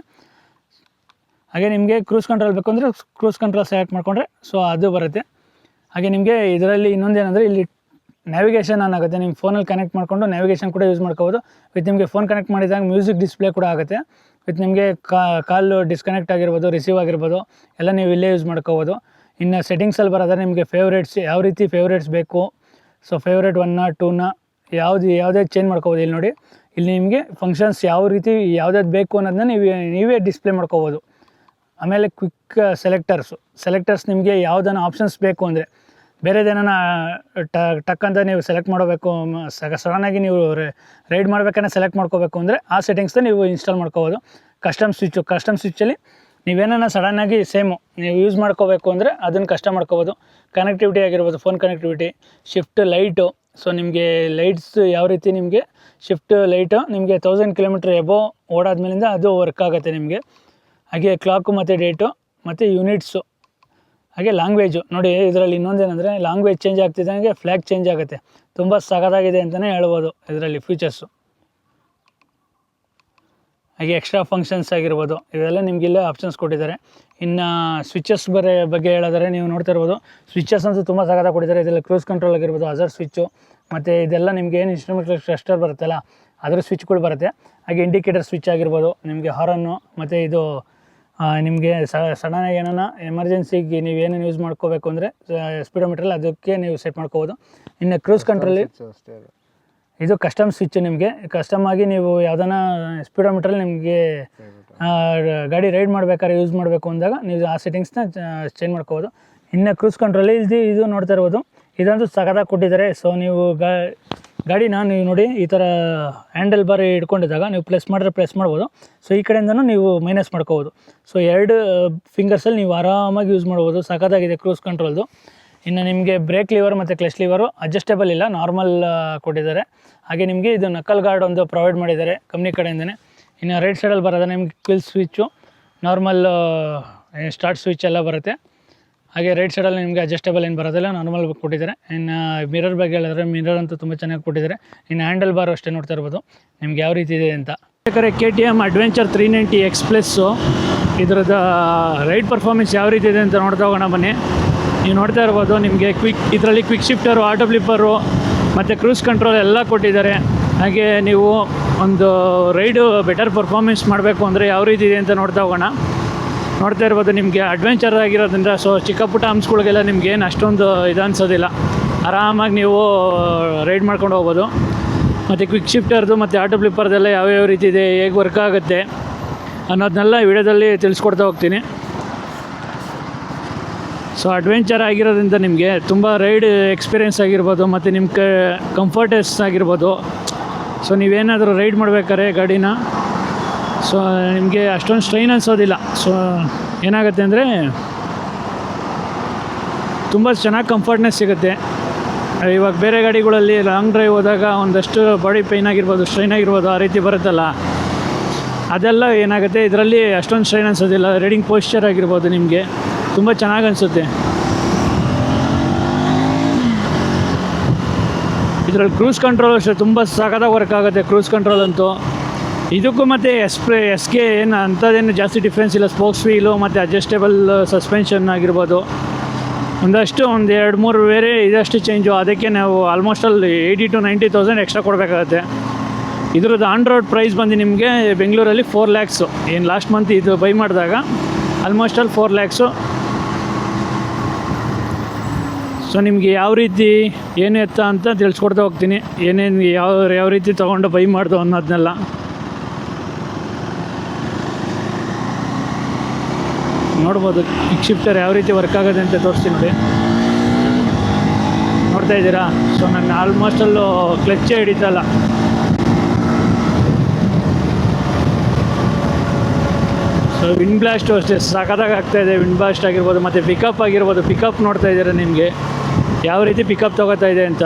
ಹಾಗೆ ನಿಮಗೆ ಕ್ರೂಸ್ ಕಂಟ್ರೋಲ್ ಬೇಕು ಅಂದರೆ ಕ್ರೂಸ್ ಕಂಟ್ರೋಲ್ ಸೆಲೆಕ್ಟ್ ಮಾಡಿಕೊಂಡ್ರೆ ಸೊ ಅದು ಬರುತ್ತೆ. ಹಾಗೆ ನಿಮಗೆ ಇದರಲ್ಲಿ ಇನ್ನೊಂದೇನೆಂದರೆ ಇಲ್ಲಿ ನ್ಯಾವಿಗೇಷನ್ ಆನ್ ಆಗುತ್ತೆ. ನಿಮ್ಮ ಫೋನಲ್ಲಿ ಕನೆಕ್ಟ್ ಮಾಡಿಕೊಂಡು ನ್ಯಾವಿಗೇಷನ್ ಕೂಡ ಯೂಸ್ ಮಾಡ್ಕೋಬೋದು. ವಿತ್ ನಿಮಗೆ ಫೋನ್ ಕನೆಕ್ಟ್ ಮಾಡಿದಾಗ ಮ್ಯೂಸಿಕ್ ಡಿಸ್ಪ್ಲೇ ಕೂಡ ಆಗುತ್ತೆ. ವಿತ್ ನಿಮಗೆ ಕಾಲು ಡಿಸ್ಕನೆಕ್ಟ್ ಆಗಿರ್ಬೋದು, ರಿಸೀವ್ ಆಗಿರ್ಬೋದು, ಎಲ್ಲ ನೀವು ಇಲ್ಲೇ ಯೂಸ್ ಮಾಡ್ಕೋಬೋದು. ಇನ್ನು ಸೆಟ್ಟಿಂಗ್ಸಲ್ಲಿ ಬರೋದ್ರೆ ನಿಮಗೆ ಫೇವ್ರೇಟ್ಸ್ ಯಾವ ರೀತಿ ಫೇವ್ರೇಟ್ಸ್ ಬೇಕು, ಸೊ ಫೇವ್ರೇಟ್ 1 2ನ ಯಾವುದೇ ಚೇಂಜ್ ಮಾಡ್ಕೋಬೋದು. ಇಲ್ಲಿ ನೋಡಿ, ಇಲ್ಲಿ ನಿಮಗೆ ಫಂಕ್ಷನ್ಸ್ ಯಾವ ರೀತಿ ಯಾವುದಾದ್ರು ಬೇಕು ಅನ್ನೋದನ್ನ ನೀವೇ ಡಿಸ್ಪ್ಲೇ ಮಾಡ್ಕೋಬೋದು. ಆಮೇಲೆ ಕ್ವಿಕ್ ಸೆಲೆಕ್ಟರ್ಸ್ ನಿಮಗೆ ಯಾವುದನ್ನ ಆಪ್ಷನ್ಸ್ ಬೇಕು ಅಂದರೆ ಬೇರೆದೇನ ಟಕ್ ಅಂತ ನೀವು ಸೆಲೆಕ್ಟ್ ಮಾಡಬೇಕು, ಸಡನ್ನಾಗಿ ನೀವು ರೈಡ್ ಮಾಡ್ಬೇಕಂದ್ರೆ ಸೆಲೆಕ್ಟ್ ಮಾಡ್ಕೋಬೇಕು ಅಂದರೆ ಆ ಸೆಟ್ಟಿಂಗ್ಸ್ನ ನೀವು ಇನ್ಸ್ಟಾಲ್ ಮಾಡ್ಕೋಬೋದು. ಕಸ್ಟಮ್ ಸ್ವಿಚ್ಚಲ್ಲಿ ನೀವೇನ ಸಡನ್ನಾಗಿ ಸೇಮು ನೀವು ಯೂಸ್ ಮಾಡ್ಕೋಬೇಕು ಅಂದರೆ ಅದನ್ನು ಕಷ್ಟ ಮಾಡ್ಕೋಬೋದು. ಕನೆಕ್ಟಿವಿಟಿ ಆಗಿರ್ಬೋದು, phone connectivity, shift light. So ನಿಮಗೆ ಲೈಟ್ಸ್ ಯಾವ ರೀತಿ ನಿಮಗೆ ಶಿಫ್ಟ್ ಲೈಟು ನಿಮಗೆ 1000 ಕಿಲೋಮೀಟ್ರ್ ಎಬೋ ಓಡಾದ್ಮೇಲಿಂದ ಅದು ವರ್ಕ್ ಆಗುತ್ತೆ ನಿಮಗೆ. ಹಾಗೆ ಕ್ಲಾಕು ಮತ್ತು ಡೇಟು ಮತ್ತು ಯೂನಿಟ್ಸು. ಹಾಗೆ ಲ್ಯಾಂಗ್ವೇಜು ನೋಡಿ, ಇದರಲ್ಲಿ ಇನ್ನೊಂದೇನೆಂದರೆ ಲ್ಯಾಂಗ್ವೇಜ್ ಚೇಂಜ್ ಆಗ್ತಿದ್ದಂಗೆ ಫ್ಲ್ಯಾಗ್ ಚೇಂಜ್ ಆಗುತ್ತೆ. ತುಂಬ ಸಖತ್ತಾಗಿದೆ ಅಂತಲೇ ಹೇಳ್ಬೋದು ಇದರಲ್ಲಿ ಫೀಚರ್ಸು. ಹಾಗೆ ಎಕ್ಸ್ಟ್ರಾ ಫಂಕ್ಷನ್ಸ್ ಆಗಿರ್ಬೋದು, ಇವೆಲ್ಲ ನಿಮಗಿಲ್ಲೇ ಆಪ್ಷನ್ಸ್ ಕೊಟ್ಟಿದ್ದಾರೆ. ಇನ್ನು ಸ್ವಿಚಸ್ ಬಗ್ಗೆ ಹೇಳಿದ್ರೆ ನೀವು ನೋಡ್ತಾ ಇರ್ಬೋದು, ಸ್ವಿಚಸ್ ಅಂತೂ ತುಂಬ ಸಖತ್ತಾಗಿ ಕೊಟ್ಟಿದ್ದಾರೆ. ಇದರಲ್ಲಿ ಕ್ರೂಸ್ ಕಂಟ್ರೋಲ್ ಆಗಿರ್ಬೋದು, ಹಜಾರ್ ಸ್ವಿಚ್ಚು, ಮತ್ತು ಇದೆಲ್ಲ ನಿಮಗೆ ಏನು ಇನ್ಸ್ಟ್ರೂಮೆಂಟ್ ಕ್ಲಸ್ಟರ್ ಬರುತ್ತಲ್ಲ ಅದರ ಸ್ವಿಚ್ಗಳು ಬರುತ್ತೆ. ಹಾಗೆ ಇಂಡಿಕೇಟರ್ ಸ್ವಿಚ್ ಆಗಿರ್ಬೋದು, ನಿಮಗೆ ಹಾರನ್ನು, ಮತ್ತು ಇದು ನಿಮಗೆ ಸಡನ್ನಾಗಿ ಏನಾನ ಎಮರ್ಜೆನ್ಸಿಗೆ ನೀವೇನೇನು ಯೂಸ್ ಮಾಡ್ಕೋಬೇಕು ಅಂದರೆ ಸ್ಪೀಡೋಮೀಟ್ರಲ್ಲಿ ಅದಕ್ಕೆ ನೀವು ಸೆಟ್ ಮಾಡ್ಕೋಬೋದು. ಇನ್ನು ಕ್ರೂಸ್ ಕಂಟ್ರೋಲಿ ಇದು ಕಸ್ಟಮ್ ಸ್ವಿಚ್. ನಿಮಗೆ ಕಸ್ಟಮ್ ಆಗಿ ನೀವು ಯಾವುದನ್ನ ಸ್ಪೀಡೋಮೀಟ್ರಲ್ಲಿ ನಿಮಗೆ ಗಾಡಿ ರೈಡ್ ಮಾಡಬೇಕಾದ್ರೆ ಯೂಸ್ ಮಾಡಬೇಕು ಅಂದಾಗ ನೀವು ಆ ಸೆಟ್ಟಿಂಗ್ಸ್ನ ಚೇಂಜ್ ಮಾಡ್ಕೋಬೋದು. ಇನ್ನು ಕ್ರೂಸ್ ಕಂಟ್ರೋಲಿ ಇದು ನೋಡ್ತಾ ಇರ್ಬೋದು, ಇದಂತೂ ಸಖತ್ತಾಗಿ ಕೊಟ್ಟಿದ್ದಾರೆ. ಸೊ ನೀವು ಗಾಡಿನ ನೀವು ನೋಡಿ ಈ ಥರ ಹ್ಯಾಂಡಲ್ ಬಾರ್ ಹಿಡ್ಕೊಂಡಿದ್ದಾಗ ನೀವು ಪ್ರೆಸ್ ಮಾಡ್ಬೋದು. ಸೊ ಈ ಕಡೆಯಿಂದನೂ ನೀವು ಮೈನಸ್ ಮಾಡ್ಕೋಬೋದು. ಸೊ 2 ಫಿಂಗರ್ಸಲ್ಲಿ ನೀವು ಆರಾಮಾಗಿ ಯೂಸ್ ಮಾಡ್ಬೋದು. ಸಖತ್ತಾಗಿದೆ ಕ್ರೂಸ್ ಕಂಟ್ರೋಲ್ದು. ಇನ್ನು ನಿಮಗೆ ಬ್ರೇಕ್ ಲಿವರ್ ಮತ್ತು ಕ್ಲಚ್ ಲಿವರು ಅಡ್ಜಸ್ಟೇಬಲ್ ಇಲ್ಲ, ನಾರ್ಮಲ್ ಕೊಟ್ಟಿದ್ದಾರೆ. ಹಾಗೆ ನಿಮಗೆ ಇದು ನಕಲ್ ಗಾರ್ಡ್ ಒಂದು ಪ್ರೊವೈಡ್ ಮಾಡಿದ್ದಾರೆ ಕಂಪ್ನಿ ಕಡೆಯಿಂದನೇ. ಇನ್ನು ರೈಟ್ ಸೈಡಲ್ಲಿ ಬರೋದು ನಿಮಗೆ quail switch, normal start switch ಎಲ್ಲ ಬರುತ್ತೆ. ಹಾಗೆ ರೈಟ್ ಸೈಡಲ್ಲಿ ನಿಮಗೆ ಅಡ್ಜಸ್ಟೇಬಲ್ ಏನು ಬರೋದಿಲ್ಲ, ನಾರ್ಮಲ್ ಕೊಟ್ಟಿದ್ದಾರೆ. ಇನ್ನು ಮಿರರ್ ಬಗ್ಗೆ ಹೇಳಿದ್ರೆ ಮಿರರ್ ಅಂತೂ ತುಂಬ ಚೆನ್ನಾಗಿ ಕೊಟ್ಟಿದ್ದಾರೆ. ಇನ್ನು ಹ್ಯಾಂಡಲ್ ಬಾರು ಅಷ್ಟೇ ನೋಡ್ತಾ ಇರ್ಬೋದು ನಿಮ್ಗೆ ಯಾವ ರೀತಿ ಇದೆ ಅಂತ. ಬೇಕಾದ್ರೆ KTM ಅಡ್ವೆಂಚರ್ 390 X ಪ್ಲಸ್ಸು ಇದ್ರದ್ದು ರೈಡ್ ಪರ್ಫಾರ್ಮೆನ್ಸ್ ಯಾವ ರೀತಿ ಇದೆ ಅಂತ ನೋಡ್ತಾ ಹೋಗೋಣ ಬನ್ನಿ. ನೀವು ನೋಡ್ತಾ ಇರ್ಬೋದು ನಿಮಗೆ ಇದರಲ್ಲಿ ಕ್ವಿಕ್ ಶಿಫ್ಟರು, ಆಟೋ ಫ್ಲಿಪ್ಪರು ಮತ್ತು ಕ್ರೂಸ್ ಕಂಟ್ರೋಲ್ ಎಲ್ಲ ಕೊಟ್ಟಿದ್ದಾರೆ. ಹಾಗೆ ನೀವು ಒಂದು ರೈಡು ಬೆಟರ್ ಪರ್ಫಾರ್ಮೆನ್ಸ್ ಮಾಡಬೇಕು ಅಂದರೆ ಯಾವ ರೀತಿ ಇದೆ ಅಂತ ನೋಡ್ತಾ ಇರ್ಬೋದು. ನಿಮಗೆ ಅಡ್ವೆಂಚರ್ ಆಗಿರೋದ್ರಿಂದ ಸೊ ಚಿಕ್ಕ ಪುಟ್ಟ ಹಂಪ್ಸ್ಗಳಿಗೆಲ್ಲ ನಿಮ್ಗೆ ಏನು ಅಷ್ಟೊಂದು ಇದು ಅನಿಸೋದಿಲ್ಲ, ಆರಾಮಾಗಿ ನೀವು ರೈಡ್ ಮಾಡ್ಕೊಂಡು ಹೋಗ್ಬೋದು. ಮತ್ತು ಕ್ವಿಕ್ ಶಿಫ್ಟರ್ದು ಮತ್ತು ಆಟೋ ಫ್ಲಿಪ್ಪರ್ದೆಲ್ಲ ಯಾವ್ಯಾವ ರೀತಿ ಇದೆ, ಹೇಗೆ ವರ್ಕ್ ಆಗುತ್ತೆ ಅನ್ನೋದನ್ನೆಲ್ಲ ವಿಡಿಯೋದಲ್ಲಿ ತಿಳಿಸ್ಕೊಡ್ತಾ ಹೋಗ್ತೀನಿ. ಸೊ ಅಡ್ವೆಂಚರ್ ಆಗಿರೋದ್ರಿಂದ ನಿಮಗೆ ತುಂಬ ರೈಡ್ ಎಕ್ಸ್ಪೀರಿಯೆನ್ಸ್ ಆಗಿರ್ಬೋದು ಮತ್ತು ನಿಮ್ಮ ಕಂಫರ್ಟೆಸ್ ಆಗಿರ್ಬೋದು. ಸೊ ನೀವೇನಾದರೂ ರೈಡ್ ಮಾಡ್ಬೇಕಾದ್ರೆ ಗಾಡಿನ ಸೊ ನಿಮಗೆ ಅಷ್ಟೊಂದು ಸ್ಟ್ರೈನ್ ಅನಿಸೋದಿಲ್ಲ. ಸೊ ಏನಾಗುತ್ತೆ ಅಂದರೆ ತುಂಬ ಚೆನ್ನಾಗಿ ಕಂಫರ್ಟ್ನೆಸ್ ಸಿಗುತ್ತೆ. ಇವಾಗ ಬೇರೆ ಗಾಡಿಗಳಲ್ಲಿ ಲಾಂಗ್ ಡ್ರೈವ್ ಹೋದಾಗ ಒಂದಷ್ಟು ಬಾಡಿ ಪೇಯ್ನ್ ಆಗಿರ್ಬೋದು, ಸ್ಟ್ರೈನ್ ಆಗಿರ್ಬೋದು, ಆ ರೀತಿ ಬರುತ್ತಲ್ಲ, ಅದೆಲ್ಲ ಏನಾಗುತ್ತೆ ಇದರಲ್ಲಿ ಅಷ್ಟೊಂದು ಸ್ಟ್ರೈನ್ ಅನಿಸೋದಿಲ್ಲ. ರೈಡಿಂಗ್ ಪೋಸ್ಚರ್ ಆಗಿರ್ಬೋದು ನಿಮಗೆ ತುಂಬ ಚೆನ್ನಾಗಿ ಅನಿಸುತ್ತೆ. ಇದರಲ್ಲಿ ಕ್ರೂಸ್ ಕಂಟ್ರೋಲ್ ಅಷ್ಟೇ ತುಂಬ ಸಖತ್ತಾಗಿ ವರ್ಕ್ ಆಗುತ್ತೆ. ಕ್ರೂಸ್ ಕಂಟ್ರೋಲ್ ಅಂತೂ ಇದಕ್ಕೂ ಮತ್ತು ಎಸ್ಗೆ ಏನು ಅಂಥದ್ದೇನು ಜಾಸ್ತಿ ಡಿಫ್ರೆನ್ಸ್ ಇಲ್ಲ. ಸ್ಪೋಕ್ಸ್ ವೀಲು ಮತ್ತು ಅಡ್ಜಸ್ಟೇಬಲ್ ಸಸ್ಪೆನ್ಷನ್ ಆಗಿರ್ಬೋದು, ಒಂದು 2-3 ಬೇರೆ ಇದಷ್ಟು ಚೇಂಜು. ಅದಕ್ಕೆ ನಾವು ಆಲ್ಮೋಸ್ಟ್ ಅಲ್ಲಿ 80,000 to 90,000 ಎಕ್ಸ್ಟ್ರಾ ಕೊಡಬೇಕಾಗತ್ತೆ. ಇದ್ರದ್ದು ಆನ್ ರೋಡ್ ಪ್ರೈಸ್ ಬಂದು ನಿಮಗೆ ಬೆಂಗಳೂರಲ್ಲಿ 4 lakhs. ಏನು ಲಾಸ್ಟ್ ಮಂತ್ ಇದು ಬೈ ಮಾಡಿದಾಗ ಆಲ್ಮೋಸ್ಟ್ ಅಲ್ಲಿ 4 lakhs. ಸೊ ನಿಮಗೆ ಯಾವ ರೀತಿ ಏನು ಎತ್ತ ಅಂತ ತಿಳಿಸ್ಕೊಡ್ತಾ ಹೋಗ್ತೀನಿ, ಏನೇನು ಯಾವ ರೀತಿ ತೊಗೊಂಡು ಬೈ ಮಾಡ್ದು ಅನ್ನೋದನ್ನೆಲ್ಲ. ನೋಡ್ಬೋದು ಕಿಕ್ ಶಿಫ್ಟರ್ ಯಾವ ರೀತಿ ವರ್ಕ್ ಆಗೋದು ಅಂತ ತೋರಿಸ್ತೀನಿ ನೋಡಿ, ನೋಡ್ತಾ ಇದ್ದೀರಾ. ಸೊ ನಾನು ಆಲ್ಮೋಸ್ಟ್ ಅಲ್ಲೂ ಕ್ಲಚ್ಚೇ ಹಿಡಿತಲ್ಲ. ಸೊ ವಿಂಡ್ ಬ್ಲಾಸ್ಟು ಅಷ್ಟೇ ಸಖತ್ತಾಗಿ ಆಗ್ತಾಯಿದೆ. ವಿಂಡ್ ಬ್ಲಾಸ್ಟ್ ಆಗಿರ್ಬೋದು, ಮತ್ತು ಪಿಕಪ್ ಆಗಿರ್ಬೋದು. ಪಿಕಪ್ ನೋಡ್ತಾ ಇದ್ದೀರಾ ನಿಮಗೆ ಯಾವ ರೀತಿ ಪಿಕಪ್ ತೊಗೋತಾ ಇದೆ ಅಂತ.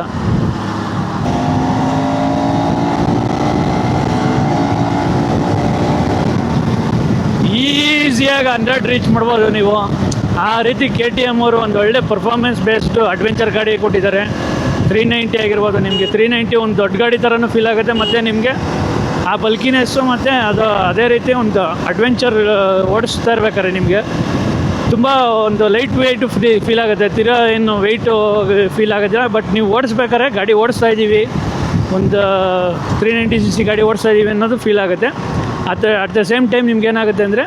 ಈಸಿಯಾಗಿ 100 ರೀಚ್ ಮಾಡ್ಬೋದು ನೀವು. ಆ ರೀತಿ KTM ಅವರು ಒಂದು ಒಳ್ಳೆ ಪರ್ಫಾರ್ಮೆನ್ಸ್ ಬೇಸ್ಡ್ ಅಡ್ವೆಂಚರ್ ಗಾಡಿ ಕೊಟ್ಟಿದ್ದಾರೆ. 390 ಆಗಿರ್ಬೋದು. ನಿಮಗೆ 390 ಒಂದು ದೊಡ್ಡ ಗಾಡಿ ಥರನೂ ಫೀಲ್ ಆಗುತ್ತೆ, ಮತ್ತು ನಿಮಗೆ ಆ ಬಲ್ಕಿನೆಸ್ಸು ಮತ್ತು ಅದು ಅದೇ ರೀತಿ ಒಂದು ಅಡ್ವೆಂಚರ್ ಓಡಿಸ್ತಾ ಇರ್ಬೇಕಾದ್ರೆ ನಿಮಗೆ ತುಂಬ ಒಂದು ಲೈಟ್ ವೆಯ್ಟು ಫೀಲ್ ಆಗುತ್ತೆ. ಏನು ವೆಯ್ಟು ಫೀಲ್ ಆಗೋದಿಲ್ಲ. ಬಟ್ ನೀವು ಓಡಿಸ್ಬೇಕಾದ್ರೆ ಗಾಡಿ ಓಡಿಸ್ತಾ ಇದ್ದೀವಿ, ಒಂದು 390cc ಗಾಡಿ ಓಡಿಸ್ತಾ ಇದ್ದೀವಿ ಅನ್ನೋದು ಫೀಲ್ ಆಗುತ್ತೆ. ಅಟ್ ದ ಸೇಮ್ ಟೈಮ್ ನಿಮ್ಗೆ ಏನಾಗುತ್ತೆ ಅಂದರೆ,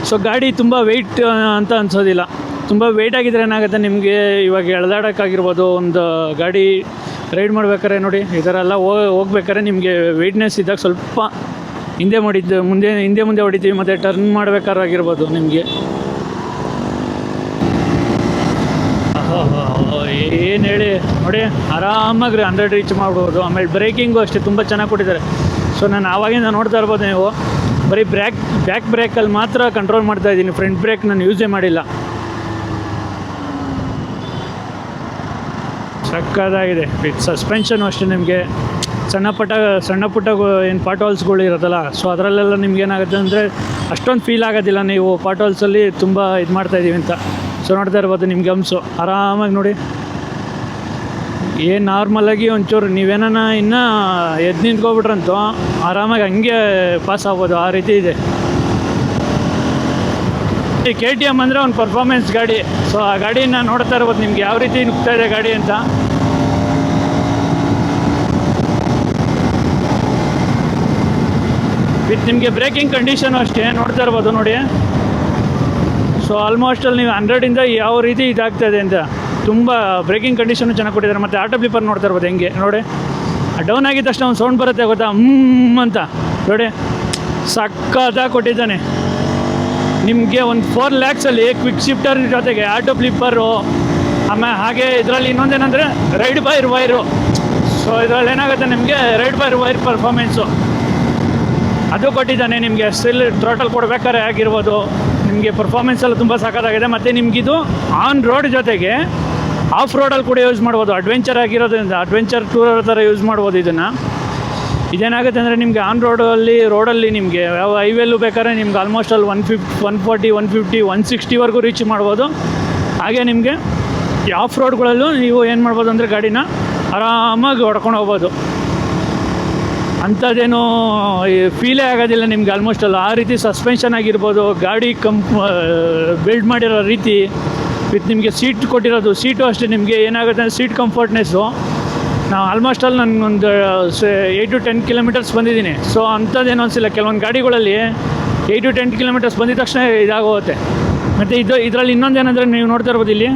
ಸೊ ಗಾಡಿ ತುಂಬ ವೆಯ್ಟ್ ಅಂತ ಅನ್ಸೋದಿಲ್ಲ. ತುಂಬ ವೆಯ್ಟ್ ಆಗಿದ್ರೆ ಏನಾಗುತ್ತೆ ನಿಮಗೆ, ಇವಾಗ ಎಳ್ದಾಡೋಕ್ಕಾಗಿರ್ಬೋದು, ಒಂದು ಗಾಡಿ ರೈಡ್ ಮಾಡ್ಬೇಕಾದ್ರೆ ನೋಡಿ ಈ ಥರ ಎಲ್ಲ ಹೋಗ್ಬೇಕಾದ್ರೆ ನಿಮಗೆ ವೆಯ್ಟ್ನೆಸ್ ಇದ್ದಾಗ ಸ್ವಲ್ಪ ಹಿಂದೆ ಮುಂದೆ ಹೊಡಿತೀವಿ. ಮತ್ತು ಟರ್ನ್ ಮಾಡ್ಬೇಕಾಗಿರ್ಬೋದು ನಿಮಗೆ ಏನು ಹೇಳಿ ನೋಡಿ, ಆರಾಮಾಗಿ 100 ರೀಚ್ ಮಾಡ್ಬೋದು. ಆಮೇಲೆ ಬ್ರೇಕಿಂಗು ಅಷ್ಟೇ ತುಂಬ ಚೆನ್ನಾಗಿ ಕೊಟ್ಟಿದ್ದಾರೆ. ಸೊ ನಾನು ಆವಾಗಿಂದ ನೋಡ್ತಾ ಇರ್ಬೋದು ನೀವು, ಬರೀ ಬ್ಯಾಕ್ ಬ್ರೇಕಲ್ಲಿ ಮಾತ್ರ ಕಂಟ್ರೋಲ್ ಮಾಡ್ತಾಯಿದ್ದೀನಿ. ಫ್ರಂಟ್ ಬ್ರೇಕ್ ನಾನು ಯೂಸೇ ಮಾಡಿಲ್ಲ. ಸಕ್ಕತ್ತಾಗಿದೆ. ವಿತ್ ಸಸ್ಪೆನ್ಷನು ಅಷ್ಟೇ ನಿಮಗೆ ಸಣ್ಣ ಪುಟ್ಟ ಏನು ಪಾಟ್ ಹೋಲ್ಸ್ಗಳು ಇರೋದಲ್ಲ, ಸೊ ಅದರಲ್ಲೆಲ್ಲ ನಿಮ್ಗೆ ಏನಾಗುತ್ತೆ ಅಂದರೆ ಅಷ್ಟೊಂದು ಫೀಲ್ ಆಗೋದಿಲ್ಲ. ನೀವು ಪಾಟ್ ಹೋಲ್ಸಲ್ಲಿ ತುಂಬ ಇದು ಮಾಡ್ತಾಯಿದ್ದೀವಿ ಅಂತ. ಸೊ ನೋಡ್ತಾ ಇರ್ಬೋದು ನಿಮ್ಗೆ ಗಮ್ಸು ಆರಾಮಾಗಿ ನೋಡಿ. ಏನು ನಾರ್ಮಲಾಗಿ ಒಂಚೂರು ನೀವೇನ ಇನ್ನೂ ಎದ್ದು ನಿಂತ್ಕೊಬಿಟ್ರಂತೂ ಆರಾಮಾಗಿ ಹಂಗೆ ಪಾಸ್ ಆಗ್ಬೋದು, ಆ ರೀತಿ ಇದೆ. ಈ KTM ಅಂದರೆ ಒಂದು ಪರ್ಫಾರ್ಮೆನ್ಸ್ ಗಾಡಿ. ಸೊ ಆ ಗಾಡಿನ ನೋಡ್ತಾ ಇರ್ಬೋದು ನಿಮ್ಗೆ ಯಾವ ರೀತಿ ನುಗ್ತಾ ಇದೆ ಗಾಡಿ ಅಂತ. ವಿತ್ ನಿಮಗೆ ಬ್ರೇಕಿಂಗ್ ಕಂಡೀಷನು ಅಷ್ಟೇ ನೋಡ್ತಾ ಇರ್ಬೋದು ನೋಡಿ. ಸೊ ಆಲ್ಮೋಸ್ಟಲ್ಲಿ ನೀವು 100ಇಂದ ಯಾವ ರೀತಿ ಇದಾಗ್ತಾಯಿದೆ ಅಂತ ತುಂಬ ಬ್ರೇಕಿಂಗ್ ಕಂಡೀಷನು ಚೆನ್ನಾಗಿ ಕೊಟ್ಟಿದ್ದಾರೆ. ಮತ್ತು ಆಟೋ ಬ್ಲಿಪ್ಪರ್ ನೋಡ್ತಾ ಇರ್ಬೋದು ಹೆಂಗೆ ನೋಡಿ, ಡೌನ್ ಆಗಿದ ತಕ್ಷಣ ಒಂದು ಸೌಂಡ್ ಬರುತ್ತೆ ಗೊತ್ತಾ, ಅಂತ ನೋಡಿ ಸಕ್ಕತ್ತಾಗಿ ಕೊಟ್ಟಿದ್ದಾನೆ. ನಿಮಗೆ ಒಂದು 4 lakhsಲ್ಲಿ ಕ್ವಿಕ್ ಶಿಫ್ಟರ್ ಜೊತೆಗೆ ಆಟೋ ಫ್ಲಿಪ್ಪರು, ಆಮೇಲೆ ಹಾಗೆ ಇದರಲ್ಲಿ ಇನ್ನೊಂದೇನೆಂದರೆ ರೈಡ್ ಬೈ ವೈರು. ಸೊ ಇದರಲ್ಲಿ ಏನಾಗುತ್ತೆ ನಿಮಗೆ ರೈಡ್ ಬೈ ವೈರ್ ಪರ್ಫಾರ್ಮೆನ್ಸು ಅದು ಕೊಟ್ಟಿದ್ದಾನೆ. ನಿಮಗೆ ಸ್ಟಿಲ್ ಥ್ರೋಟಲ್ ಕೊಡಬೇಕಾದ್ರೆ ಆಗಿರ್ಬೋದು, ನಿಮಗೆ ಪರ್ಫಾರ್ಮೆನ್ಸ್ ಎಲ್ಲ ತುಂಬ ಸಖತ್ತಾಗಿದೆ. ಮತ್ತು ನಿಮಗಿದು ಆನ್ ರೋಡ್ ಜೊತೆಗೆ ಆಫ್ ರೋಡಲ್ಲಿ ಕೂಡ ಯೂಸ್ ಮಾಡ್ಬೋದು. ಅಡ್ವೆಂಚರ್ ಆಗಿರೋದ್ರಿಂದ ಅಡ್ವೆಂಚರ್ ಟೂರರ್ ಥರ ಯೂಸ್ ಮಾಡ್ಬೋದು ಇದನ್ನು. ಇದೇನಾಗುತ್ತೆ ಅಂದರೆ ನಿಮಗೆ ಆನ್ ರೋಡಲ್ಲಿ ನಿಮಗೆ ಯಾವ ಹೈವೇಲ್ಲೂ ಬೇಕಾದ್ರೆ ನಿಮ್ಗೆ ಆಲ್ಮೋಸ್ಟ್ ಅಲ್ಲಿ 140, 150, 160ವರೆಗೂ ರೀಚ್ ಮಾಡ್ಬೋದು. ಹಾಗೆ ನಿಮಗೆ ಆಫ್ ರೋಡ್ಗಳಲ್ಲೂ ನೀವು ಏನು ಮಾಡ್ಬೋದು ಅಂದರೆ ಗಾಡಿನ ಆರಾಮಾಗಿ ಹೊಡ್ಕೊಂಡು ಹೋಗ್ಬೋದು. ಅಂಥದ್ದೇನೂ ಫೀಲೇ ಆಗೋದಿಲ್ಲ ನಿಮ್ಗೆ ಆಲ್ಮೋಸ್ಟ್ ಅಲ್ಲ. ಆ ರೀತಿ ಸಸ್ಪೆನ್ಷನ್ ಆಗಿರ್ಬೋದು, ಗಾಡಿ ಬಿಲ್ಡ್ ಮಾಡಿರೋ ರೀತಿ, ವಿತ್ ನಿಮಗೆ ಸೀಟ್ ಕೊಟ್ಟಿರೋದು. ಸೀಟು ಅಷ್ಟೇ ನಿಮಗೆ ಏನಾಗುತ್ತೆ ಅಂದರೆ ಸೀಟ್ ಕಂಫರ್ಟ್ನೆಸ್ಸು. ನಾವು ಆಲ್ಮೋಸ್ಟ್ ಅಲ್ಲಿ ನನಗೊಂದು 8 to 10 ಕಿಲೋಮೀಟರ್ಸ್ ಬಂದಿದ್ದೀನಿ. ಸೊ ಅಂಥದ್ದೇನೋ ಅನಿಸಿಲ್ಲ. ಕೆಲವೊಂದು ಗಾಡಿಗಳಲ್ಲಿ 8 to 10 ಕಿಲೋಮೀಟರ್ಸ್ ಬಂದಿದ ತಕ್ಷಣ ಇದಾಗೋಗುತ್ತೆ. ಮತ್ತು ಇದರಲ್ಲಿ ಇನ್ನೊಂದೇನೆಂದರೆ ನೀವು ನೋಡ್ತಾ ಇರ್ಬೋದು ಇಲ್ಲಿ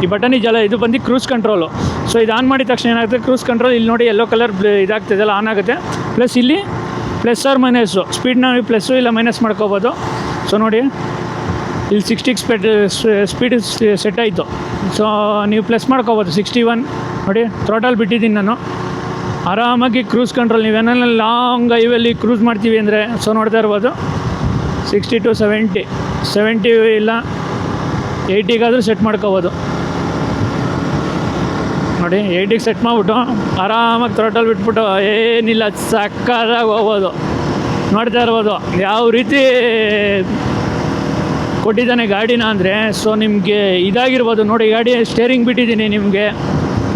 ಈ ಬಟನ್ ಇದೆಯಲ್ಲ, ಇದು ಬಂದು ಕ್ರೂಸ್ ಕಂಟ್ರೋಲು. ಸೊ ಇದು ಆನ್ ಮಾಡಿದ ತಕ್ಷಣ ಏನಾಗುತ್ತೆ, ಕ್ರೂಸ್ ಕಂಟ್ರೋಲ್ ಇಲ್ಲಿ ನೋಡಿ ಯೆಲ್ಲೋ ಕಲರ್ ಇದಾಗ್ತಿದೆಲ್ಲ ಆನ್ ಆಗುತ್ತೆ. ಪ್ಲಸ್ ಇಲ್ಲಿ ಪ್ಲಸ್ ಆರ್ ಮೈನಸ್ಸು ಸ್ಪೀಡ್ನ ನೀವು ಪ್ಲಸ್ಸು ಇಲ್ಲ ಮೈನಸ್ ಮಾಡ್ಕೋಬೋದು. ಸೊ ನೋಡಿ ಇಲ್ಲಿ 60 ಸ್ಪೀಡ್ ಸೆಟ್ ಆಯಿತು. ಸೊ ನೀವು ಪ್ಲಸ್ ಮಾಡ್ಕೋಬೋದು 61. ನೋಡಿ ಥ್ರೋಟಲ್ ಬಿಟ್ಟಿದ್ದೀನಿ ನಾನು, ಆರಾಮಾಗಿ ಕ್ರೂಸ್ ಕಂಟ್ರೋಲ್. ನೀವೇನೆಲ್ಲ ಲಾಂಗ್ ಹೈವೇಲಿ ಕ್ರೂಸ್ ಮಾಡ್ತೀವಿ ಅಂದರೆ ಸೊ ನೋಡ್ತಾ ಇರ್ಬೋದು 60 to 70 ಇಲ್ಲ 80ಗಾದರೂ ಸೆಟ್ ಮಾಡ್ಕೋಬೋದು. ನೋಡಿ 80ಗೆ ಸೆಟ್ ಮಾಡಿಬಿಟ್ಟು ಆರಾಮಾಗಿ ಥ್ರೋಟಲ್ ಬಿಟ್ಬಿಟ್ಟು ಏನಿಲ್ಲ ಸಕ್ಕತ್ತಾಗಿ ಹೋಗ್ಬೋದು. ನೋಡ್ತಾ ಇರ್ಬೋದು ಯಾವ ರೀತಿ ಕೊಟ್ಟಿದ್ದಾನೆ ಗಾಡಿನ ಅಂದರೆ. ಸೊ ನಿಮಗೆ ಇದಾಗಿರ್ಬೋದು ನೋಡಿ, ಗಾಡಿ ಸ್ಟೇರಿಂಗ್ ಬಿಟ್ಟಿದ್ದೀನಿ, ನಿಮಗೆ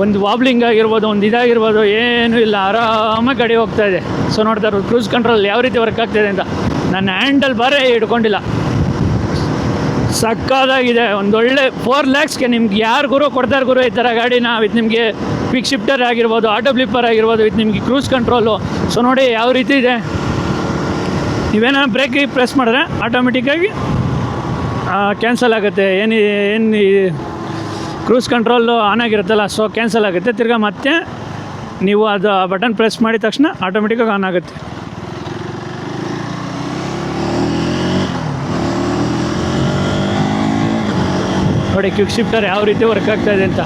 ಒಂದು ವಾಬ್ಲಿಂಗ್ ಆಗಿರ್ಬೋದು, ಒಂದು ಇದಾಗಿರ್ಬೋದು, ಏನೂ ಇಲ್ಲ, ಆರಾಮಾಗಿ ಗಾಡಿ ಹೋಗ್ತಾ ಇದೆ. ಸೊ ನೋಡ್ತಾ ಇರ್ಬೋದು ಕ್ರೂಸ್ ಕಂಟ್ರೋಲ್ ಯಾವ ರೀತಿ ವರ್ಕ್ ಆಗ್ತಾಯಿದೆ ಅಂತ. ನನ್ನ ಹ್ಯಾಂಡಲ್ ಬಾರೇ ಹಿಡ್ಕೊಂಡಿಲ್ಲ, ಸಕ್ಕದಾಗಿದೆ. ಒಂದೊಳ್ಳೆ 4 lakhsಗೆ ನಿಮ್ಗೆ ಯಾರು ಕೊಡ್ತಾರೆ ಗುರು ಈ ಥರ ಗಾಡಿನ. ವಿತ್ ನಿಮಗೆ ಕ್ವಿಕ್ ಶಿಫ್ಟರ್ ಆಗಿರ್ಬೋದು, ಆಟೋ ಬ್ಲಿಪ್ಪರ್ ಆಗಿರ್ಬೋದು, ವಿತ್ ನಿಮಗೆ ಕ್ರೂಸ್ ಕಂಟ್ರೋಲು. ಸೊ ನೋಡಿ ಯಾವ ರೀತಿ ಇದೆ. ನೀವೇನೋ ಬ್ರೇಕ್ ಪ್ರೆಸ್ ಮಾಡಿದ್ರೆ ಆಟೋಮೆಟಿಕ್ಕಾಗಿ ಕ್ಯಾನ್ಸಲ್ ಆಗುತ್ತೆ. ಏನು ಕ್ರೂಸ್ ಕಂಟ್ರೋಲು ಆನ್ ಆಗಿರುತ್ತಲ್ಲ, ಸೊ ಕ್ಯಾನ್ಸಲ್ ಆಗುತ್ತೆ. ತಿರ್ಗಾ ಮತ್ತೆ ನೀವು ಅದು ಬಟನ್ ಪ್ರೆಸ್ ಮಾಡಿದ ತಕ್ಷಣ ಆಟೋಮೆಟಿಕ್ಕಾಗಿ ಆನ್ ಆಗುತ್ತೆ. ನೋಡಿ ಕ್ವಿಕ್ ಶಿಫ್ಟರ್ ಯಾವ ರೀತಿ ವರ್ಕ್ ಆಗ್ತಾಯಿದೆ ಅಂತ.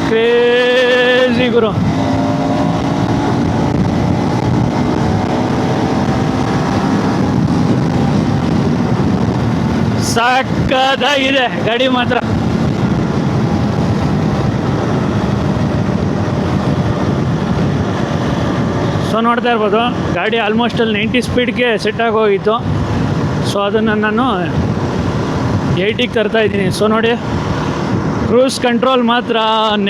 ಕ್ರೇಜಿ ಗುರು. ಸಕ್ಕತ್ತಾಗಿದೆ ಗಾಡಿ ಮಾತ್ರ. ಸೊ ನೋಡ್ತಾ ಇರ್ಬೋದು ಗಾಡಿ ಆಲ್ಮೋಸ್ಟ್ ಅಲ್ಲಿ 90 ಸ್ಪೀಡ್ಗೆ ಸೆಟ್ ಆಗೋಗಿತ್ತು. ಸೊ ಅದನ್ನು ನಾನು 80ಗೆ ತರ್ತಾ ಇದ್ದೀನಿ. ಸೊ ನೋಡಿ ಕ್ರೂಸ್ ಕಂಟ್ರೋಲ್ ಮಾತ್ರ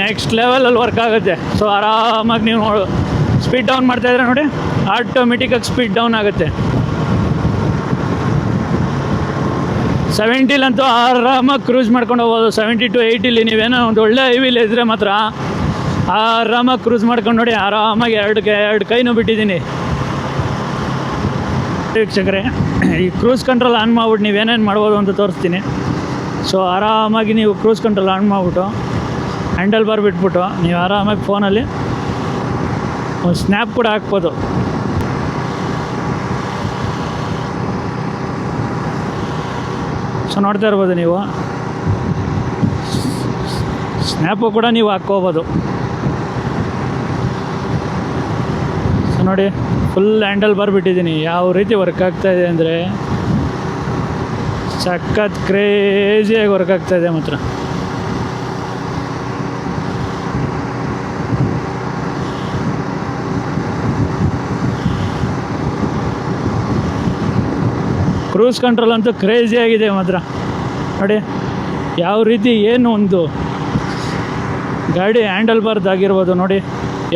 ನೆಕ್ಸ್ಟ್ ಲೆವೆಲಲ್ಲಿ ವರ್ಕ್ ಆಗುತ್ತೆ. ಸೊ ಆರಾಮಾಗಿ ನೀವು ಸ್ಪೀಡ್ ಡೌನ್ ಮಾಡ್ತಾಯಿದ್ರೆ ನೋಡಿ ಆಟೋಮೆಟಿಕ್ಕಾಗಿ ಸ್ಪೀಡ್ ಡೌನ್ ಆಗುತ್ತೆ. 70ಲಂತೂ ಆರಾಮಾಗಿ ಕ್ರೂಸ್ ಮಾಡ್ಕೊಂಡು ಹೋಗ್ಬೋದು. 70 to 80 ನೀವೇನೋ ಒಂದು ಒಳ್ಳೆ ಹೈವಿಲ್ ಇದ್ದರೆ ಮಾತ್ರ ಆರಾಮಾಗಿ ಕ್ರೂಸ್ ಮಾಡ್ಕೊಂಡು ನೋಡಿ ಆರಾಮಾಗಿ ಎರಡು ಕೈನೂ ಬಿಟ್ಟಿದ್ದೀನಿ ವೀಕ್ಷಕರೇ. ಈ ಕ್ರೂಸ್ ಕಂಟ್ರೋಲ್ ಆನ್ ಮಾಡ್ಬಿಟ್ಟು ನೀವೇನೇನು ಮಾಡ್ಬೋದು ಅಂತ ತೋರಿಸ್ತೀನಿ. ಸೊ ಆರಾಮಾಗಿ ನೀವು ಕ್ರೂಸ್ ಕಂಟ್ರೋಲ್ ಆನ್ ಮಾಡಿಬಿಟ್ಟು ಹ್ಯಾಂಡಲ್ ಬಾರ್ ಬಿಟ್ಬಿಟ್ಟು ನೀವು ಆರಾಮಾಗಿ ಫೋನಲ್ಲಿ ಒಂದು ಸ್ನ್ಯಾಪ್ ಕೂಡ ಹಾಕ್ಬೋದು. ಸೊ ನೋಡ್ತಾ ಇರ್ಬೋದು ನೀವು ಸ್ನ್ಯಾಪು ಕೂಡ ನೀವು ಹಾಕ್ಕೋಬೋದು. ಸೊ ನೋಡಿ ಫುಲ್ ಹ್ಯಾಂಡಲ್ ಬಾರ್ ಬಿಟ್ಟಿದ್ದೀನಿ. ಯಾವ ರೀತಿ ವರ್ಕ್ ಆಗ್ತಾಯಿದೆ ಅಂದರೆ ಸಖತ್ ಕ್ರೇಜಿಯಾಗಿ ವರ್ಕ್ ಆಗ್ತಾಯಿದೆ ಮಾತ್ರ. ಕ್ರೂಸ್ ಕಂಟ್ರೋಲ್ ಅಂತೂ ಕ್ರೇಜಿಯಾಗಿದೆ ಮಾತ್ರ. ನೋಡಿ ಯಾವ ರೀತಿ ಏನು ಒಂದು ಗಾಡಿ ಹ್ಯಾಂಡಲ್ ಬಾರ್ದಾಗಿರ್ಬೋದು ನೋಡಿ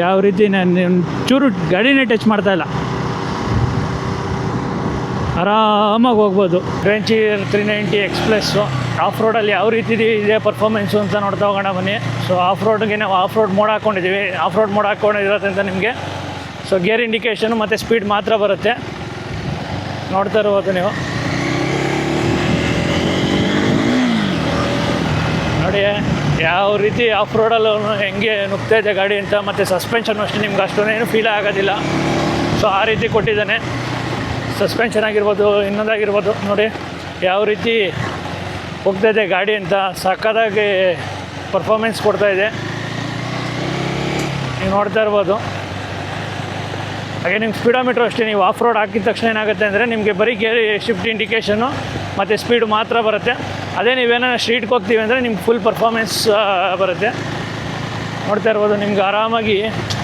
ಯಾವ ರೀತಿ ನಾನು ಚೂರು ಗಾಡಿನೇ ಟಚ್ ಮಾಡ್ತಾಯಿಲ್ಲ, ಆರಾಮಾಗಿ ಹೋಗ್ಬೋದು. ಅಡ್ವೆಂಚರ್ 390 ಎಕ್ಸ್ಪ್ರೆಸ್ಸು ಆಫ್ ರೋಡಲ್ಲಿ ಯಾವ ರೀತಿ ಇದೆ ಪರ್ಫಾರ್ಮೆನ್ಸು ಅಂತ ನೋಡ್ತಾ ಹೋಗೋಣ ಬನ್ನಿ. ಸೊ ಆಫ್ ರೋಡ್ಗೆ ನಾವು ಆಫ್ ರೋಡ್ ಮೋಡ್ ಹಾಕ್ಕೊಂಡಿದ್ದೀವಿ. ಆಫ್ ರೋಡ್ ಮೋಡ್ ಹಾಕ್ಕೊಂಡಿರೋದ್ರಿಂದ ನಿಮಗೆ ಸೊ ಗೇರ್ ಇಂಡಿಕೇಷನು ಮತ್ತು ಸ್ಪೀಡ್ ಮಾತ್ರ ಬರುತ್ತೆ. ನೋಡ್ತಾ ಇರ್ಬೋದು ನೀವು ನೋಡಿ ಯಾವ ರೀತಿ ಆಫ್ ರೋಡಲ್ಲೂ ಹೆಂಗೆ ನುಗ್ತಾ ಇದೆ ಗಾಡಿ ಅಂತ. ಮತ್ತು ಸಸ್ಪೆನ್ಷನ್ ಅಷ್ಟೇ ನಿಮ್ಗೆ ಅಷ್ಟೊಂದೇನು ಫೀಲ್ ಆಗೋದಿಲ್ಲ. ಸೊ ಆ ರೀತಿ ಕೊಟ್ಟಿದ್ದಾನೆ. ಸಸ್ಪೆನ್ಷನ್ ಆಗಿರ್ಬೋದು ಇನ್ನೊಂದಾಗಿರ್ಬೋದು ನೋಡಿ ಯಾವ ರೀತಿ ಹೋಗ್ತಾಯಿದೆ ಗಾಡಿ ಅಂತ ಸಕ್ಕತ್ತಾಗಿ ಪರ್ಫಾರ್ಮೆನ್ಸ್ ಕೊಡ್ತಾಯಿದೆ. ನೀವು ನೋಡ್ತಾ ಇರ್ಬೋದು. ಹಾಗೆ ನಿಮ್ಮ ಸ್ಪೀಡೋಮೀಟ್ರ್ ಅಷ್ಟೇ ನೀವು ಆಫ್ ರೋಡ್ ಹಾಕಿದ ತಕ್ಷಣ ಏನಾಗುತ್ತೆ ಅಂದರೆ ನಿಮಗೆ ಬರೀ ಗೇರ್ ಶಿಫ್ಟ್ ಇಂಡಿಕೇಷನ್ನು ಮತ್ತು ಸ್ಪೀಡು ಮಾತ್ರ ಬರುತ್ತೆ. ಅದೇ ನೀವೇನೋ ಸ್ಟ್ರೀಟ್ಗೆ ಹೋಗ್ತೀವಿ ಅಂದರೆ ನಿಮ್ಗೆ ಫುಲ್ ಪರ್ಫಾರ್ಮೆನ್ಸ್ ಬರುತ್ತೆ. ನೋಡ್ತಾ ಇರ್ಬೋದು ನಿಮ್ಗೆ ಆರಾಮಾಗಿ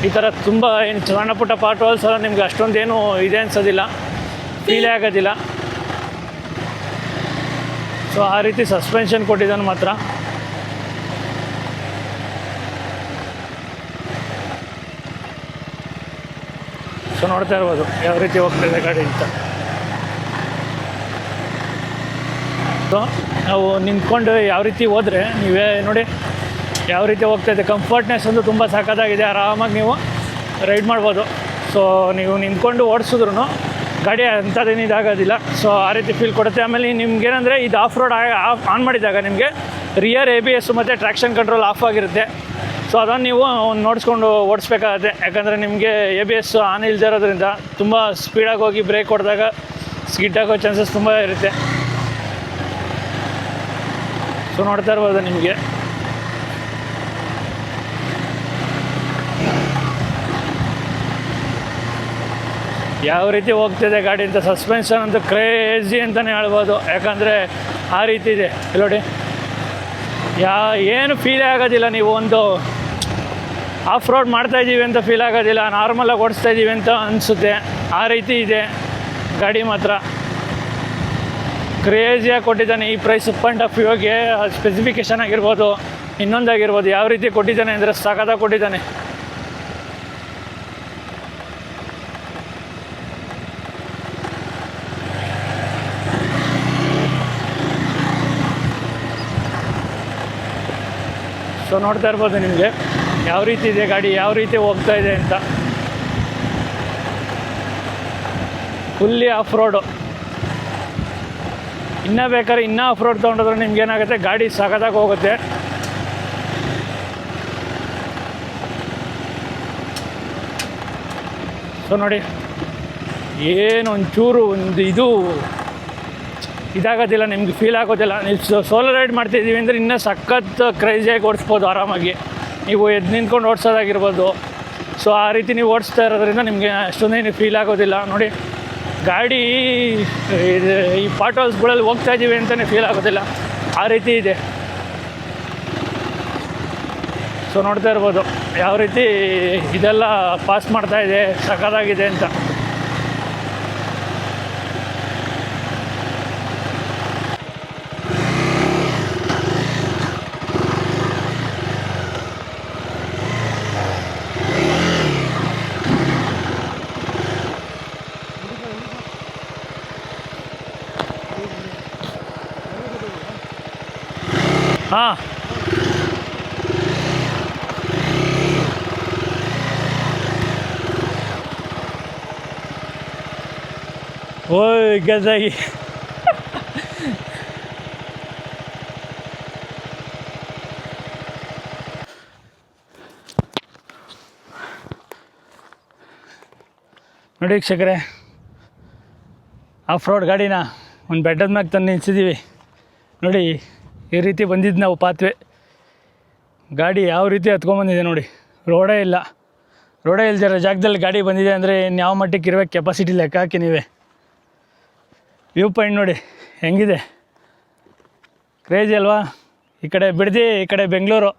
ಈ ಥರ ತುಂಬ ಏನು ಸಣ್ಣ ಪುಟ್ಟ ಪಾರ್ಟ್ ಹೋಲ್ಸ್ ಎಲ್ಲ ನಿಮ್ಗೆ ಅಷ್ಟೊಂದೇನು ಇದೆ ಅನ್ಸೋದಿಲ್ಲ, ಫೀಲೇ ಆಗೋದಿಲ್ಲ. ಸೊ ಆ ರೀತಿ ಸಸ್ಪೆನ್ಷನ್ ಕೊಟ್ಟಿದ್ದಾನೆ ಮಾತ್ರ. ಸೊ ನೋಡ್ತಾ ಇರ್ಬೋದು ಯಾವ ರೀತಿ ಹೋಗ್ತಾಯಿದೆ ಗಾಡಿ ಅಂತ. ಸೊ ನಾವು ನಿಂತ್ಕೊಂಡು ಯಾವ ರೀತಿ ಹೋದರೆ ನೀವೇ ನೋಡಿ ಯಾವ ರೀತಿ ಹೋಗ್ತಾಯಿದೆ. ಕಂಫರ್ಟ್ನೆಸ್ ಒಂದು ತುಂಬ ಸಖತ್ತಾಗಿದೆ. ಆರಾಮಾಗಿ ನೀವು ರೈಡ್ ಮಾಡ್ಬೋದು. ಸೊ ನೀವು ನಿಂತ್ಕೊಂಡು ಓಡಿಸಿದ್ರು ಗಾಡಿ ಅಂಥದ್ದೇನು ಇದಾಗೋದಿಲ್ಲ. ಸೊ ಆ ರೀತಿ ಫೀಲ್ ಕೊಡುತ್ತೆ. ಆಮೇಲೆ ನಿಮ್ಗೇನಂದರೆ ಇದು ಆಫ್ ರೋಡ್ ಆನ್ ಮಾಡಿದಾಗ ನಿಮಗೆ ರಿಯರ್ ABS ಮತ್ತು ಟ್ರ್ಯಾಕ್ಷನ್ ಕಂಟ್ರೋಲ್ ಆಫ್ ಆಗಿರುತ್ತೆ. ಸೊ ಅದನ್ನು ನೀವು ನೋಡಿಸ್ಕೊಂಡು ಓಡಿಸ್ಬೇಕಾಗತ್ತೆ. ಯಾಕಂದರೆ ನಿಮಗೆ ABS ಆನ್ ಇಲ್ಲದೆ ಇರೋದ್ರಿಂದ ತುಂಬ ಸ್ಪೀಡಾಗಿ ಹೋಗಿ ಬ್ರೇಕ್ ಹೊಡೆದಾಗ ಸ್ಕಿಡ್ ಆಗೋ ಚಾನ್ಸಸ್ ತುಂಬ ಇರುತ್ತೆ. ಸೊ ನೋಡ್ತಾ ಇರ್ಬೋದು ನಿಮಗೆ ಯಾವ ರೀತಿ ಹೋಗ್ತಿದೆ ಗಾಡಿ ಅಂತ. ಸಸ್ಪೆನ್ಷನ್ ಅಂತೂ ಕ್ರೇಜಿ ಅಂತಲೇ ಹೇಳ್ಬೋದು. ಯಾಕಂದರೆ ಆ ರೀತಿ ಇದೆ ನೋಡಿ. ಏನು ಫೀಲೇ ಆಗೋದಿಲ್ಲ. ನೀವು ಒಂದು ಆಫ್ ರೋಡ್ ಮಾಡ್ತಾಯಿದ್ದೀವಿ ಅಂತ ಫೀಲ್ ಆಗೋದಿಲ್ಲ, ನಾರ್ಮಲಾಗಿ ಓಡಿಸ್ತಾಯಿದ್ದೀವಿ ಅಂತ ಅನಿಸುತ್ತೆ. ಆ ರೀತಿ ಇದೆ ಗಾಡಿ ಮಾತ್ರ. ಕ್ರೇಜಿಯಾಗಿ ಕೊಟ್ಟಿದ್ದಾನೆ. ಈ ಪ್ರೈಸ್ ಪಾಯಿಂಟ್ ಆಫ್ ವ್ಯೂಗೆ ಸ್ಪೆಸಿಫಿಕೇಷನ್ ಆಗಿರ್ಬೋದು ಇನ್ನೊಂದಾಗಿರ್ಬೋದು ಯಾವ ರೀತಿ ಕೊಟ್ಟಿದ್ದಾನೆ ಅಂದರೆ ಸಖತ್ತಾಗಿ ಕೊಟ್ಟಿದ್ದಾನೆ. ಸೊ ನೋಡ್ತಾ ಇರ್ಬೋದು ನಿಮಗೆ ಯಾವ ರೀತಿ ಇದೆ ಗಾಡಿ, ಯಾವ ರೀತಿ ಹೋಗ್ತಾ ಇದೆ ಅಂತ. Fully of road. ಇನ್ನೂ ಬೇಕಾದ್ರೆ ಇನ್ನೂ ಆಫ್ ರೋಡ್ ತೊಗೊಂಡ್ರೆ ನಿಮ್ಗೇನಾಗುತ್ತೆ ಗಾಡಿ ಸಖತ್ತಾಗಿ ಹೋಗುತ್ತೆ. ಸೊ ನೋಡಿ ಏನು ಒಂಚೂರು ಒಂದು ಇದು ಇದಾಗೋದಿಲ್ಲ, ನಿಮ್ಗೆ ಫೀಲ್ ಆಗೋದಿಲ್ಲ. ನೀವು ಸೋಲೋ ರೈಡ್ ಮಾಡ್ತಿದ್ದೀವಿ ಅಂದರೆ ಇನ್ನೂ ಸಖತ್ ಕ್ರೇಜಿಯಾಗಿ ಓಡಿಸ್ಬೋದು ಆರಾಮಾಗಿ. ನೀವು ಎದ್ದು ನಿಂತ್ಕೊಂಡು ಓಡಿಸೋದಾಗಿರ್ಬೋದು. ಸೊ ಆ ರೀತಿ ನೀವು ಓಡಿಸ್ತಾ ಇರೋದ್ರಿಂದ ನಿಮಗೆ ಅಷ್ಟೊಂದೇನು ಫೀಲ್ ಆಗೋದಿಲ್ಲ. ನೋಡಿ ಗಾಡಿ ಈ ಪಾಟ್ ಹೌಸ್ಗಳಲ್ಲಿ ಹೋಗ್ತಾ ಇದ್ದೀವಿ ಅಂತಲೇ ಫೀಲ್ ಆಗೋದಿಲ್ಲ, ಆ ರೀತಿ ಇದೆ. ಸೊ ನೋಡ್ತಾ ಇರ್ಬೋದು ಯಾವ ರೀತಿ ಇದೆಲ್ಲ ಪಾಸ್ ಮಾಡ್ತಾ ಇದೆ, ಸಖತ್ತಾಗಿದೆ ಅಂತ. ಹಾಂ, ಓಯ್ ಗಜಾಗಿ ನೋಡಿ ವೀಕ್ಷಕರೇ, ಆಫ್ ರೋಡ್ ಗಾಡಿನ ಒಂದು ಬೆಟ್ಟದ ಮ್ಯಾಗೆ ತಂದು ನಿಲ್ಸಿದ್ದೀವಿ. ನೋಡಿ ಈ ರೀತಿ ಬಂದಿದ್ದು ನಾವು ಪಾತ್ವೆ, ಗಾಡಿ ಯಾವ ರೀತಿ ಹತ್ಕೊಂಬಂದಿದೆ ನೋಡಿ. ರೋಡೇ ಇಲ್ದಿರೋ ಜಾಗದಲ್ಲಿ ಗಾಡಿ ಬಂದಿದೆ ಅಂದರೆ ಯಾವ ಮಟ್ಟಕ್ಕೆ ಇರಬೇಕು ಕೆಪಾಸಿಟಿ ಲೆಕ್ಕ ಹಾಕಿ ನೀವೇ. ವ್ಯೂ ಪಾಯಿಂಟ್ ನೋಡಿ ಹೆಂಗಿದೆ, ಕ್ರೇಜಿ ಅಲ್ವಾ? ಈ ಕಡೆ ಬಿಡದಿ, ಈ ಕಡೆ ಬೆಂಗಳೂರು.